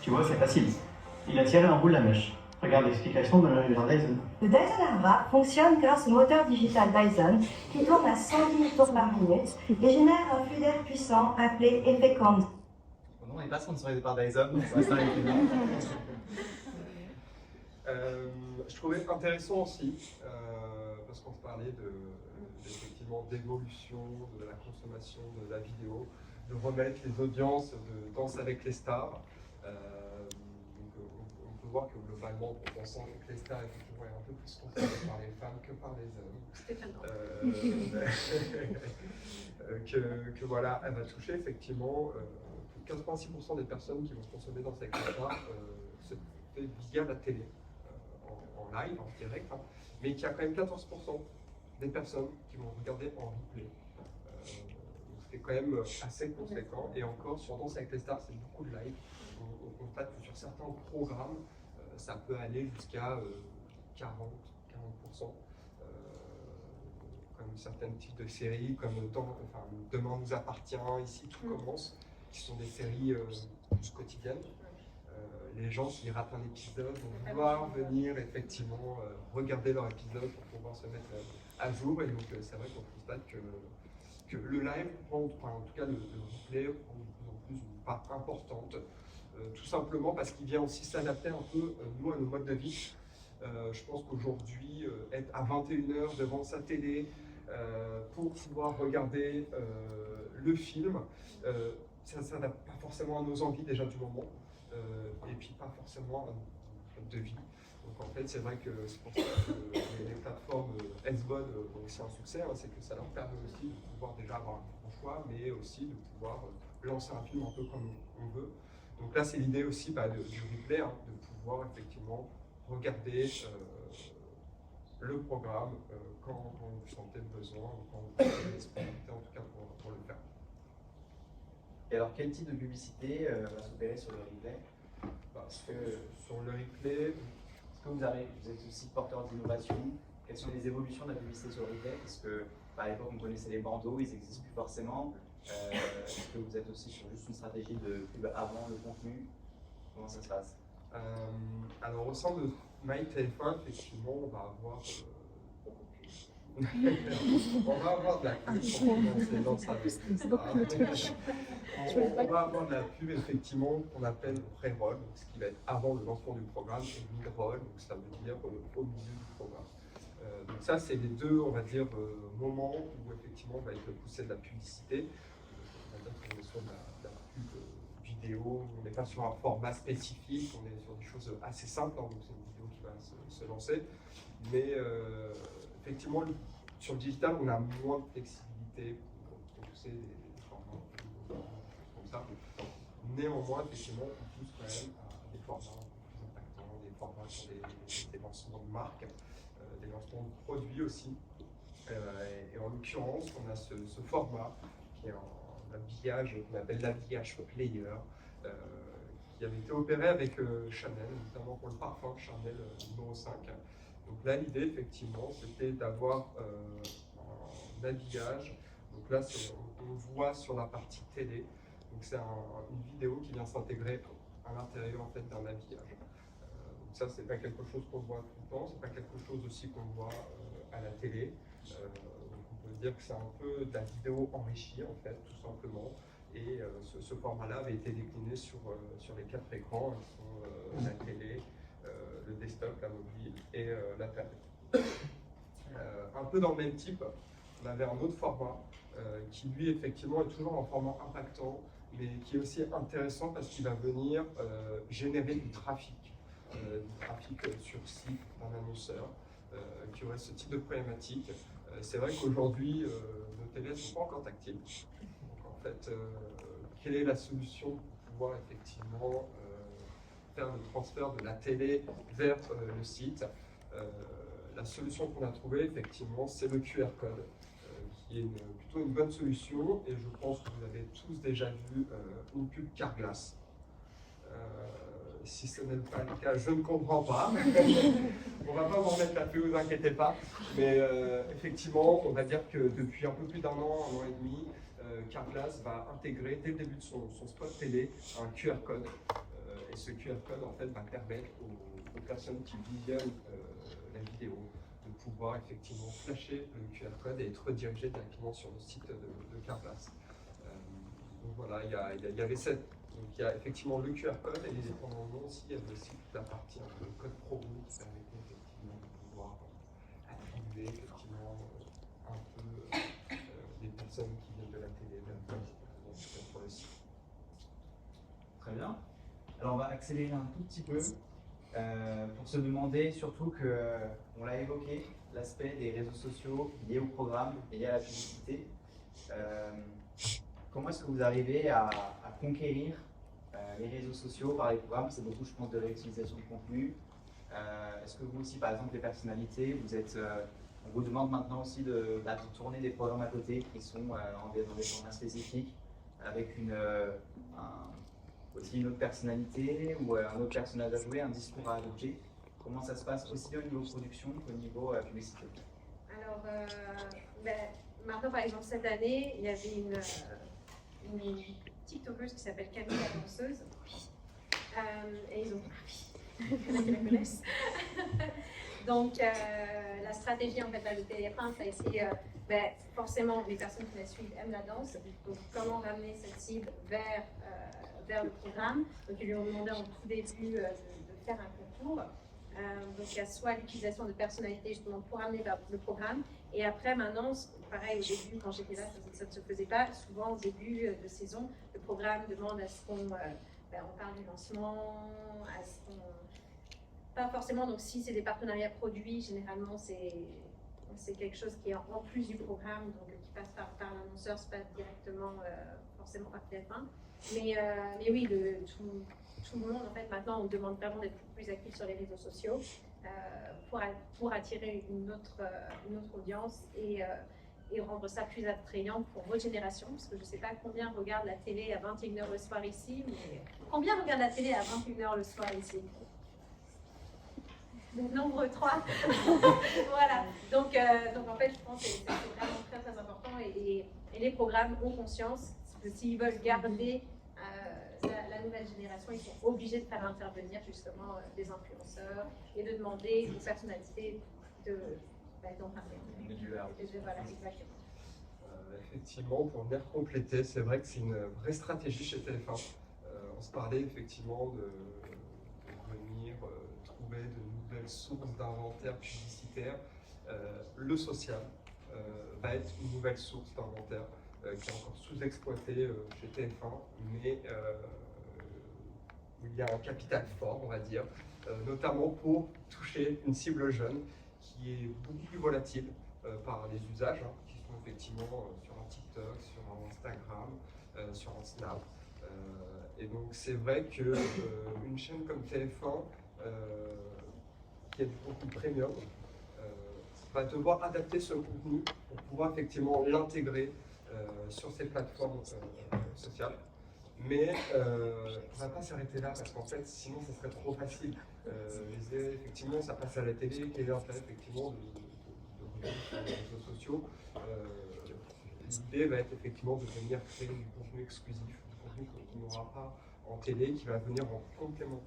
Tu vois, c'est facile. Il a tiré un bout de la mèche. Regarde l'explication de l'univers Dyson. Le Dyson Airwrap fonctionne grâce au moteur digital Dyson qui tourne à 110 000 tours par minute et génère un flux d'air puissant appelé effet Candy. On n'est pas sponsorisé par Dyson, donc ça reste un équilibre. Je trouvais intéressant aussi, parce qu'on se parlait effectivement d'évolution de la consommation de la vidéo, de remettre les audiences de Danse avec les stars. On peut voir que globalement, Danse avec les stars effectivement, est un peu plus consommé par les femmes que par les hommes. Que voilà, elle va toucher effectivement 86% des personnes qui vont consommer Danse avec les stars se fait via la télé. En live, en direct, hein, mais qu'il y a quand même 14% des personnes qui vont regarder en replay. Donc c'est quand même assez conséquent. Et encore, sur Danse avec les stars, c'est beaucoup de live. On constate que sur certains programmes, ça peut aller jusqu'à 40%. Comme certains types de séries, comme Demain nous appartient, Ici tout commence, qui sont des séries quotidiennes. Les gens, s'ils ratent un épisode, vont vouloir venir effectivement regarder leur épisode pour pouvoir se mettre à jour. Et donc, c'est vrai qu'on constate que le live prend, en tout cas le replay, prend de plus en plus une part importante. Tout simplement parce qu'il vient aussi s'adapter un peu, nous, à nos modes de vie. Je pense qu'aujourd'hui, être à 21h devant sa télé pour pouvoir regarder le film, ça ne s'adapte pas forcément à nos envies déjà du moment. Et puis pas forcément un mode de vie. Donc en fait, c'est vrai que c'est pour ça que les plateformes SVOD ont aussi un succès, hein, c'est que ça leur permet aussi de pouvoir déjà avoir un bon choix, mais aussi de pouvoir lancer un film un peu comme on veut. Donc là, c'est l'idée aussi du replay, hein, de pouvoir effectivement regarder le programme quand vous sentez le besoin, quand vous avez la disponibilité en tout cas pour le faire. Et alors, quel type de publicité va s'opérer sur le replay? Parce que sur le replay, est-ce que vous êtes aussi porteur d'innovation? Quelles sont les évolutions de la publicité sur le replay? Parce que à l'époque, on connaissait les bandeaux, ils n'existent plus forcément. Est-ce que vous êtes aussi sur juste une stratégie de pub avant le contenu? Comment ça se passe? Alors, au sein de MyTF1, effectivement, on va avoir. On va avoir de la pub pour commencer dans sa vie. On va avoir de la pub effectivement qu'on appelle pré-roll, ce qui va être avant le lancement du programme, et mid-roll, donc ça veut dire au milieu du programme. Donc ça, c'est les deux, on va dire, moments où effectivement on va être poussé de la publicité. On va dire qu'on est sur de la pub vidéo, on n'est pas sur un format spécifique, on est sur des choses assez simples, hein, donc c'est une vidéo qui va se lancer. Mais effectivement, sur le digital, on a moins de flexibilité pour pousser des formats comme ça. Néanmoins, effectivement, on pousse quand même à des formats plus impactants, des formats sur des lancements de marques, des lancements de produits aussi. Et en l'occurrence, on a ce format qui est un habillage qu'on appelle l'habillage player, qui avait été opéré avec Chanel, notamment pour le parfum Chanel numéro 5. Donc là, l'idée, effectivement, c'était d'avoir un habillage. Donc là, on voit sur la partie télé. Donc c'est une vidéo qui vient s'intégrer à l'intérieur en fait, d'un habillage. Donc ça, c'est pas quelque chose qu'on voit tout le temps. C'est pas quelque chose aussi qu'on voit à la télé. Donc on peut dire que c'est un peu de la vidéo enrichie, en fait, tout simplement. Et ce format-là avait été décliné sur les 4 écrans, qui sont la télé, le desktop, la mobile et la tablette. Un peu dans le même type, on avait un autre format qui lui effectivement est toujours un format impactant, mais qui est aussi intéressant parce qu'il va venir générer du trafic du trafic sur site d'un annonceur qui aurait ce type de problématique. C'est vrai qu'aujourd'hui, nos télés ne sont pas encore tactiles. Donc en fait, quelle est la solution pour pouvoir effectivement faire le transfert de la télé vers le site? La solution qu'on a trouvée, effectivement, c'est le QR code, qui est plutôt une bonne solution. Et je pense que vous avez tous déjà vu une pub Carglass. Si ce n'est pas le cas, je ne comprends pas. On ne va pas vous remettre la pub, ne vous inquiétez pas. Mais effectivement, on va dire que depuis un peu plus d'un an et demi, Carglass va intégrer dès le début de son spot télé un QR code. Et ce QR code en fait, va permettre aux personnes qui visionnent la vidéo de pouvoir effectivement flasher le QR code et être redirigé directement sur le site de Carglass. Donc voilà, il y avait cette. Donc il y a effectivement le QR code et indépendamment aussi, il y avait aussi toute la partie un peu code promo qui permettait effectivement de pouvoir attribuer effectivement un peu les personnes qui viennent de la télé sur le site. Très bien. Alors on va accélérer un tout petit peu pour se demander surtout que, on l'a évoqué, l'aspect des réseaux sociaux liés au programme et liés à la publicité. Comment est-ce que vous arrivez à conquérir les réseaux sociaux par les programmes? C'est beaucoup, je pense, de réutilisation de contenu. Est-ce que vous aussi, par exemple, les personnalités, on vous demande maintenant aussi de tourner des programmes à côté qui sont dans des formats spécifiques avec aussi une autre personnalité ou un autre personnage à jouer, un discours à adopter? Comment ça se passe aussi bien au niveau production qu'au niveau publicité? Alors, maintenant, par exemple, cette année, il y avait une TikTokeuse qui s'appelle Camille la danseuse. Et ils ont qui la connaissent. Donc, la stratégie en fait de TF1, ça a été forcément les personnes qui la suivent aiment la danse. Donc, comment ramener cette cible vers le programme. Donc, ils lui ont demandé en tout début de faire un concours. Donc, il y a soit l'utilisation de personnalités justement pour amener vers le programme. Et après, maintenant, pareil, au début, quand j'étais là, ça ne se faisait pas. Souvent, au début de saison, le programme demande à ce qu'on on parle du lancement, à ce qu'on... Pas forcément, donc si c'est des partenariats produits, généralement, c'est quelque chose qui est en plus du programme, donc qui passe par l'annonceur, c'est pas directement forcément par TF1. Mais oui, tout le monde, en fait, maintenant, on demande vraiment d'être plus actif sur les réseaux sociaux pour attirer une autre audience et rendre ça plus attrayant pour votre génération, parce que je ne sais pas combien regarde la télé à 21h le soir ici, mais combien regarde la télé à 21h le soir ici? Nombre 3. Voilà. Donc en fait, je pense que c'est vraiment très très important et les programmes ont conscience que s'ils veulent garder la nouvelle génération, ils sont obligés de faire intervenir justement des influenceurs et de demander aux personnalités d'en parler. Voilà, exactement. Effectivement, pour venir compléter, c'est vrai que c'est une vraie stratégie chez TF1. On se parlait effectivement de venir trouver de nouvelles sources d'inventaire publicitaire. Le social va être une nouvelle source d'inventaire qui est encore sous-exploitée chez TF1, mais où il y a un capital fort, on va dire, notamment pour toucher une cible jeune qui est beaucoup plus volatile par les usages, qui sont effectivement sur un TikTok, sur un Instagram, sur un Snap. Et donc c'est vrai qu'une chaîne comme TF1, qui a du contenu premium, va devoir adapter ce contenu pour pouvoir effectivement l'intégrer sur ces plateformes sociales. Mais on ne va pas s'arrêter là parce qu'en fait, sinon, ça serait trop facile. Effectivement, ça passe à la télé, quel est l'intérêt effectivement de sur les réseaux sociaux. L'idée va être effectivement de venir créer du contenu exclusif, du contenu qu'on n'aura pas en télé, qui va venir en complément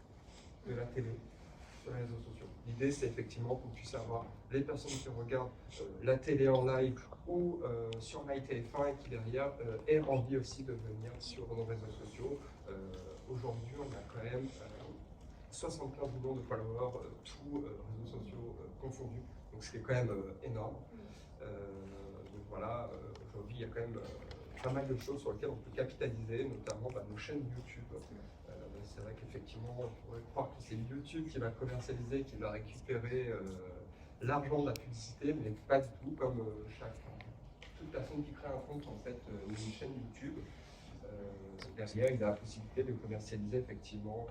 de la télé sur les réseaux sociaux. L'idée, c'est effectivement qu'on puisse avoir les personnes qui regardent la télé en live ou sur MyTF1 et qui derrière aient envie aussi de venir sur nos réseaux sociaux. Aujourd'hui, on a quand même 75 millions de followers, tous réseaux sociaux confondus, donc ce qui est quand même énorme. Donc voilà, aujourd'hui, il y a quand même pas mal de choses sur lesquelles on peut capitaliser, notamment nos chaînes YouTube. C'est vrai qu'effectivement, on pourrait croire que c'est YouTube qui va commercialiser, qui va récupérer l'argent de la publicité, mais pas du tout, comme toute personne qui crée un compte en fait, ou une chaîne YouTube, derrière il a la possibilité de commercialiser effectivement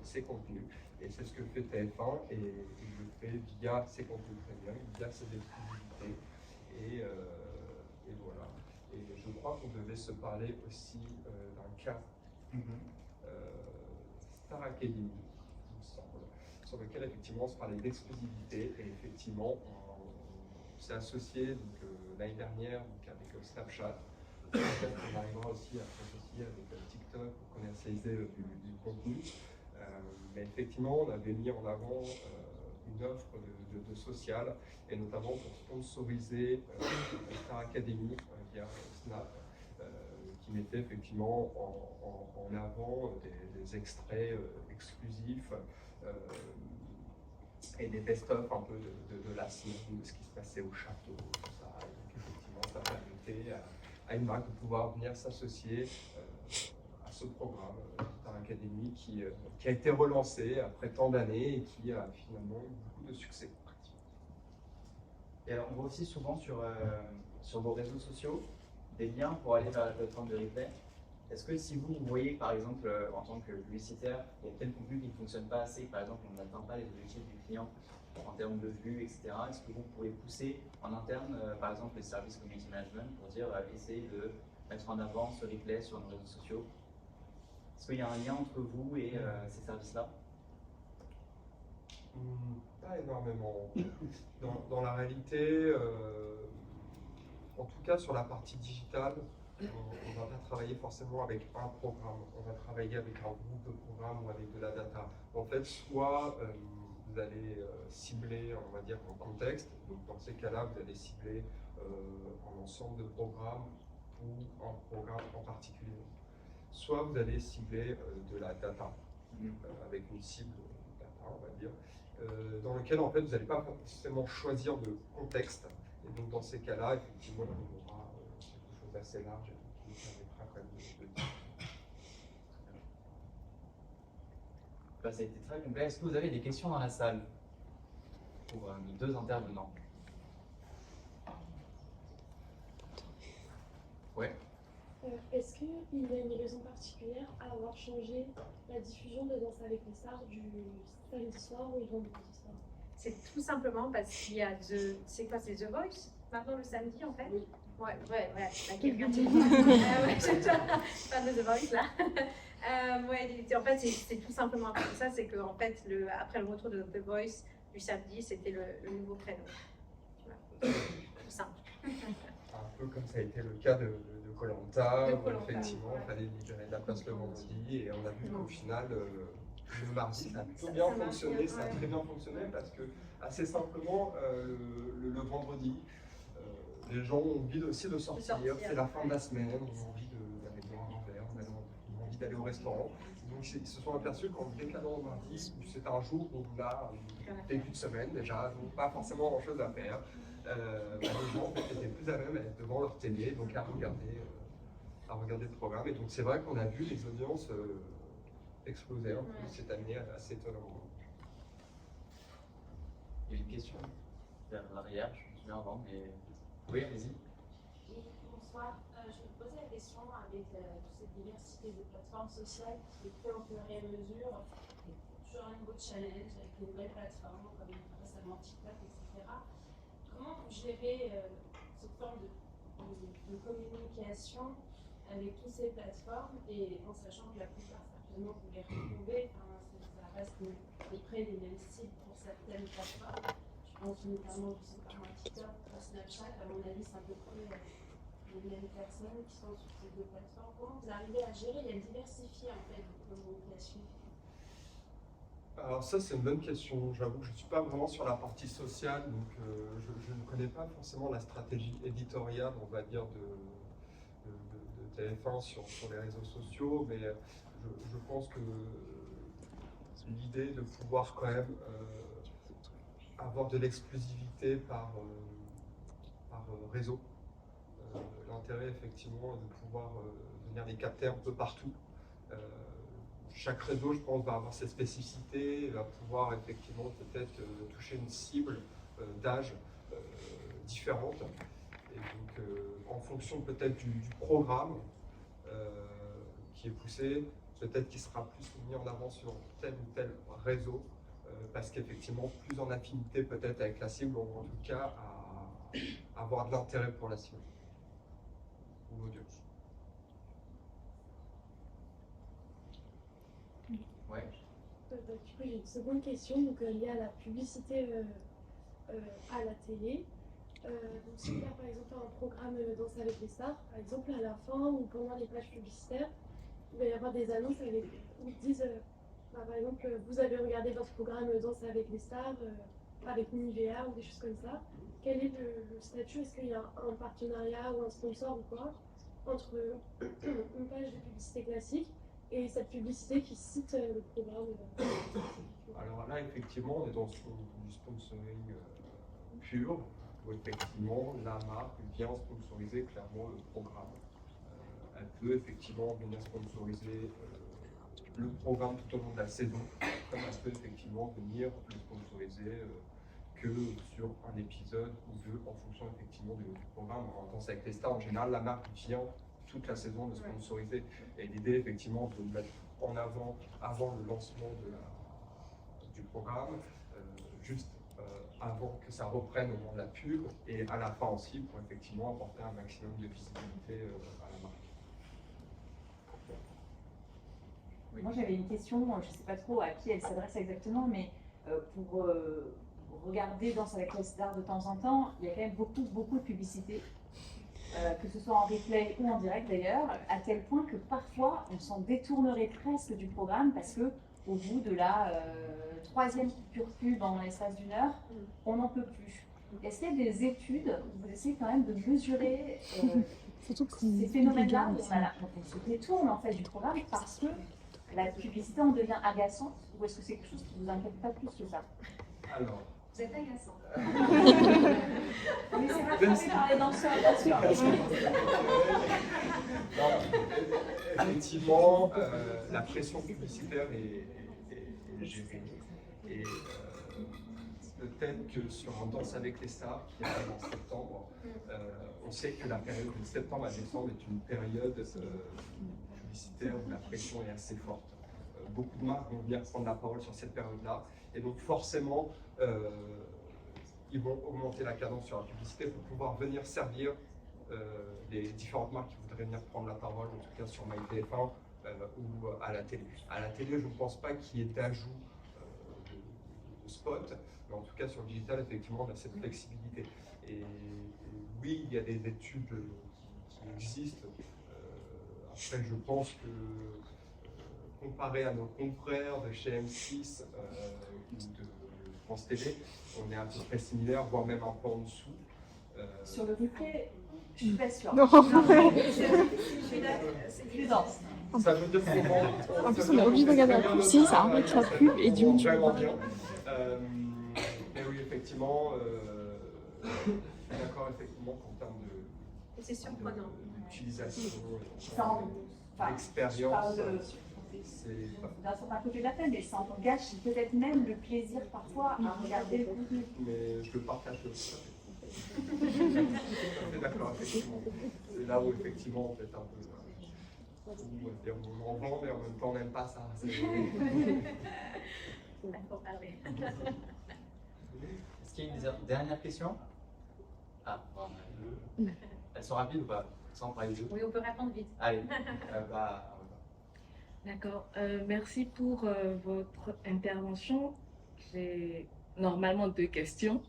ses contenus. Et c'est ce que fait TF1 et il le fait via ses contenus premium, via ses exclusivités. Et voilà. Et je crois qu'on devait se parler aussi d'un cas Star Academy, il me semble, sur lequel effectivement on se parlait d'exclusivité et effectivement on s'est associé l'année dernière avec Snapchat. Peut-être qu'on arrivera aussi à s'associer avec TikTok pour commercialiser du contenu. Mais effectivement, on avait mis en avant une offre de social, et notamment pour sponsoriser Star Academy via Snap, qui mettait effectivement en avant des extraits exclusifs et des best-of un peu de la semaine, de ce qui se passait au château, tout ça. Et donc effectivement, ça permettait à une marque de pouvoir venir s'associer à ce programme Star Academy qui a été relancé après tant d'années et qui a finalement eu beaucoup de succès. Et alors, on voit aussi souvent sur vos réseaux sociaux des liens pour aller vers la plateforme de replay. Est-ce que si vous voyez, par exemple, en tant que publicitaire, il y a tel contenu qui ne fonctionne pas assez, par exemple, on n'atteint pas les objectifs du client en termes de vues, etc., est-ce que vous pouvez pousser en interne, par exemple, les services community management pour dire, essayer de mettre en avant ce replay sur nos réseaux sociaux? Est-ce qu'il y a un lien entre vous et ces services-là? Pas énormément. Dans la réalité, en tout cas sur la partie digitale, on ne va pas travailler forcément avec un programme, on va travailler avec un groupe de programmes ou avec de la data. En fait, soit vous allez cibler, on va dire, un contexte, donc dans ces cas-là, vous allez cibler un ensemble de programmes ou un programme en particulier. Soit vous allez cibler de la data, avec une cible data, on va dire, dans lequel en fait vous n'allez pas forcément choisir de contexte. Et donc dans ces cas-là, effectivement, on aura quelque chose d'assez large qui nous permettra quand même de dire. Ça a été très complet. Est-ce que vous avez des questions dans la salle pour nos deux intervenants? Ouais. Est-ce qu'il y a une raison particulière à avoir changé la diffusion de Danse avec les stars du samedi soir ou le vendredi soir? C'est tout simplement parce qu'il y a c'est quoi, c'est The Voice maintenant le samedi en fait? Oui. Ouais, quelqu'un dit. Ouais, je fan de The Voice là. En fait, c'est tout simplement après ça, c'est que en fait, après le retour de The Voice du samedi, c'était le nouveau créneau. Tout simple. Un peu comme ça a été le cas de Koh-Lanta, où effectivement il fallait libérer de la place le vendredi, et on a vu qu'au final, le mardi, ça a plutôt bien fonctionné, ça a très bien fonctionné parce que, assez simplement, le vendredi, les gens ont envie aussi de sortir, c'est la fin de la semaine, on a envie d'aller boire un verre, on a envie d'aller au restaurant. Donc ils se sont aperçus qu'en décalant au mardi, c'est un jour où on a début de semaine déjà, donc pas forcément grand chose à faire. Les gens en fait, étaient plus à même à être devant leur télé, donc à regarder le programme. Et donc c'est vrai qu'on a vu les audiences exploser un peu cette année assez étonnamment. Il y a une question vers l'arrière, je me souviens avant, mais oui, allez-y. Oui, bonsoir. Je me posais la question avec toute cette diversité de plateformes sociales qui est fait au fur et à mesure, toujours un nouveau challenge avec de nouvelles plateformes comme récemment TikTok, etc. Comment vous gérez cette forme de communication avec toutes ces plateformes et en sachant que la plupart, certainement, vous les retrouvez, ça reste à peu près les mêmes cibles pour certaines plateformes. Je pense notamment, je sais pas moi, TikTok, Snapchat, à mon avis, c'est à peu près les mêmes personnes qui sont sur ces deux plateformes. Comment vous arrivez à gérer et à diversifier en fait vos communications? Alors ça c'est une bonne question, j'avoue que je ne suis pas vraiment sur la partie sociale, donc je ne connais pas forcément la stratégie éditoriale, on va dire, de TF1 sur les réseaux sociaux, mais je pense que l'idée de pouvoir quand même avoir de l'exclusivité par réseau, l'intérêt effectivement de pouvoir venir les capter un peu partout. Chaque réseau, je pense, va avoir ses spécificités, va pouvoir effectivement peut-être toucher une cible d'âge différente. Et donc, en fonction peut-être du programme qui est poussé, peut-être qu'il sera plus mis en avant sur tel ou tel réseau, parce qu'effectivement, plus en affinité peut-être avec la cible, ou en tout cas à avoir de l'intérêt pour la cible ou l'audience. Ouais. Du coup, j'ai une seconde question liée à la publicité à la télé. Donc, s'il y a par exemple un programme Danse avec les stars, par exemple à la fin ou pendant les pages publicitaires, il va y avoir des annonces où ils disent par exemple, vous avez regardé votre programme Danse avec les stars avec Nivea ou des choses comme ça. Quel est le statut? Est-ce qu'il y a un partenariat ou un sponsor ou quoi entre une page de publicité classique et cette publicité qui cite le programme? Alors là, effectivement, on est dans du sponsoring pur, où effectivement la marque vient sponsoriser clairement le programme. Elle peut effectivement venir sponsoriser le programme tout au long de la saison, comme elle peut effectivement venir le sponsoriser que sur un épisode ou deux, en fonction effectivement du programme. En Danse avec les stars, en général, la marque vient toute la saison de sponsoriser. Et l'idée, effectivement, de le mettre en avant le lancement du programme, juste avant que ça reprenne au moment de la pub, et à la fin aussi, pour effectivement apporter un maximum de visibilité à la marque. Oui. Moi, j'avais une question, je ne sais pas trop à qui elle s'adresse exactement, mais pour regarder Danse avec les stars de temps en temps, il y a quand même beaucoup de publicité. Que ce soit en replay ou en direct d'ailleurs, à tel point que parfois on s'en détournerait presque du programme parce que au bout de la troisième coupure pub en l'espace d'une heure, on n'en peut plus. Est-ce qu'il y a des études où vous essayez quand même de mesurer ces phénomènes-là où on se détourne en fait du programme parce que la publicité en devient agaçante, ou est-ce que c'est quelque chose qui vous inquiète pas plus que ça? Alors, vous êtes agaçant. Mais c'est rattrapé par les danseurs, bien sûr. Effectivement, la pression publicitaire est gérée. Et peut-être que sur un Danse avec les stars qui arrive en septembre, on sait que la période de septembre à décembre est une période publicitaire où la pression est assez forte. Beaucoup de marques vont venir prendre la parole sur cette période-là. Et donc forcément, ils vont augmenter la cadence sur la publicité pour pouvoir venir servir les différentes marques qui voudraient venir prendre la parole, en tout cas sur MyTF1 ou à la télé. À la télé, je ne pense pas qu'il y ait d'ajout de spot, mais en tout cas sur le digital, effectivement, on a cette flexibilité. Et oui, il y a des études qui existent. Après, je pense que comparé à nos confrères de chez M6 ou de France TV, on est à peu près similaire, voire même un peu en dessous. Sur le replay, je suis pas sûre. Non. C'est plus dense. Ça veut dire En plus, on est obligé de regarder la pub. Si, ça arrête la pub et du coup, tu vraiment bien. Mais oui, effectivement, je suis d'accord effectivement qu'en termes c'est surprenant. d'utilisation, l'expérience. D'un certain côté de la peine, mais ça en gâche peut-être même le plaisir parfois à regarder le contenu. Mais je le partage aussi. Je suis d'accord, effectivement. C'est là où effectivement on fait un peu. On en vend, mais en même temps on n'aime pas ça. Est-ce qu'il y a une dernière question? Ah, bon. Elles sont rapides ou pas? Sans parler de. Oui, on peut répondre vite. Allez. D'accord. Merci pour votre intervention. J'ai normalement 2 questions.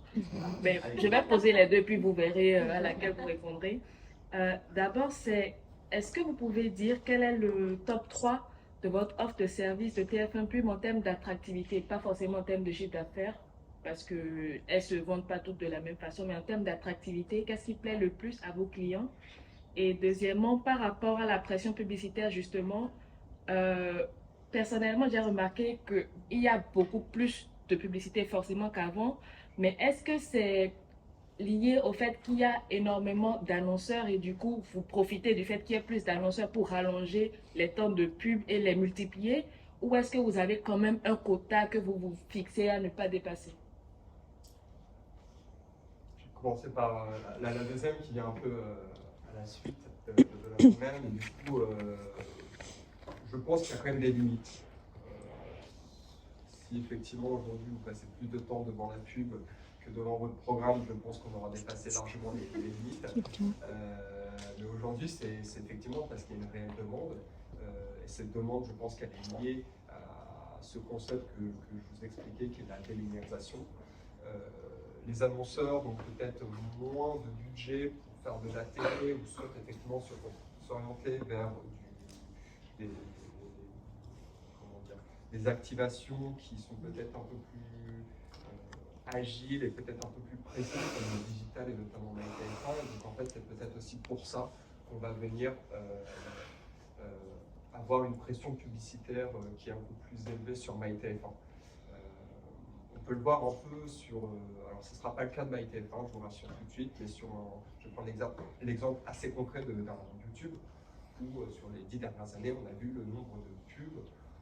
Mais je vais poser les 2, puis vous verrez à laquelle vous répondrez. D'abord, est-ce que vous pouvez dire quel est le top 3 de votre offre de service de TF1 Pub en termes d'attractivité, pas forcément en termes de chiffre d'affaires, parce qu'elles ne se vendent pas toutes de la même façon, mais en termes d'attractivité, qu'est-ce qui plaît le plus à vos clients? Et deuxièmement, par rapport à la pression publicitaire, justement, personnellement, j'ai remarqué qu'il y a beaucoup plus de publicité forcément qu'avant, mais est-ce que c'est lié au fait qu'il y a énormément d'annonceurs et du coup, vous profitez du fait qu'il y ait plus d'annonceurs pour rallonger les temps de pub et les multiplier? Ou est-ce que vous avez quand même un quota que vous vous fixez à ne pas dépasser? Je vais commencer par la deuxième qui vient un peu à la suite de la première, mais du coup, je pense qu'il y a quand même des limites. Si effectivement aujourd'hui vous passez plus de temps devant la pub que devant votre programme, je pense qu'on aura dépassé largement les limites. Mais aujourd'hui, c'est effectivement parce qu'il y a une réelle demande. Et cette demande, je pense qu'elle est liée à ce concept que je vous expliquais, qui est la délinéarisation. Les annonceurs ont peut-être moins de budget pour faire de la télé ou soit effectivement s'orienter vers des activations qui sont peut-être un peu plus agiles et peut-être un peu plus précises comme le digital et notamment MyTF1. Donc en fait, c'est peut-être aussi pour ça qu'on va venir avoir une pression publicitaire qui est un peu plus élevée sur MyTF1. On peut le voir un peu sur, alors ce ne sera pas le cas de MyTF1, je vous rassure tout de suite, mais je prends l'exemple assez concret d'un YouTube où sur les 10 dernières années, on a vu le nombre de pubs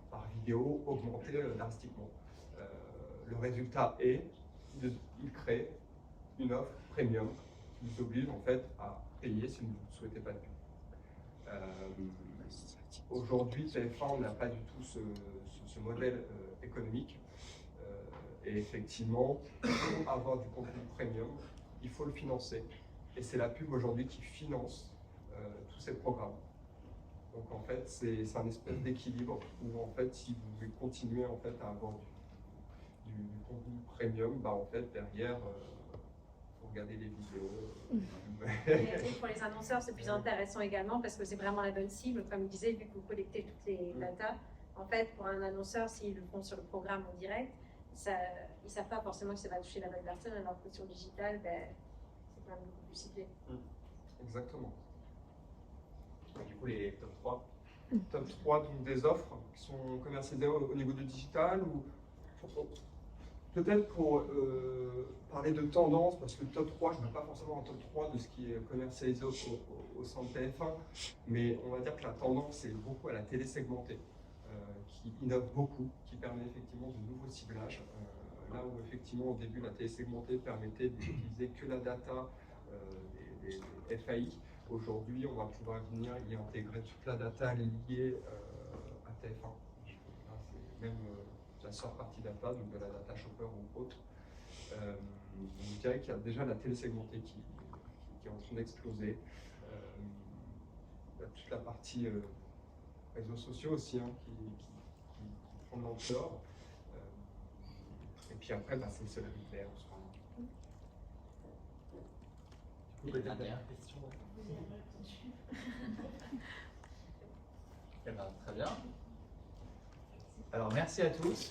par vidéo augmenter drastiquement. Le résultat est qu'il crée une offre premium qui vous oblige en fait à payer si vous ne souhaitez pas de pub. Aujourd'hui, TF1 n'a pas du tout ce modèle économique. Et effectivement, pour avoir du contenu premium, il faut le financer. Et c'est la pub aujourd'hui qui finance tous ces programmes. Donc en fait, c'est un espèce d'équilibre où en fait, si vous voulez continuer en fait, à avoir du contenu premium, bah, en fait, derrière, faut regarder les vidéos. Et pour les annonceurs, c'est plus intéressant également parce que c'est vraiment la bonne cible. Comme je disais, vu que vous collectez toutes les datas, en fait, pour un annonceur, s'ils le font sur le programme en direct, ils ne savent pas forcément que ça va toucher la bonne personne, alors que sur le digital, ben, c'est quand même beaucoup plus ciblé. Exactement. Du coup, les top 3. Top 3 donc, des offres qui sont commercialisées au niveau du digital ou peut-être pour parler de tendance, parce que le top 3, je ne veux pas forcément un top 3 de ce qui est commercialisé au sein de TF1, mais on va dire que la tendance est beaucoup à la télé segmentée, qui innove beaucoup, qui permet effectivement de nouveaux ciblages. Là où effectivement au début la télé segmentée permettait d'utiliser que la data des FAI, aujourd'hui on va pouvoir venir y intégrer toute la data liée à TF1. Là, c'est même la sort partie data, donc de la data shopper ou autre. Je dirais qu'il y a déjà la télé segmentée qui est en train d'exploser. Toute la partie réseaux sociaux aussi qui prend de l'ampleur. Et puis après, bah, c'est le seul nucléaire en ce moment. Du coup, la dernière question. Eh ben, très bien. Alors, merci à tous.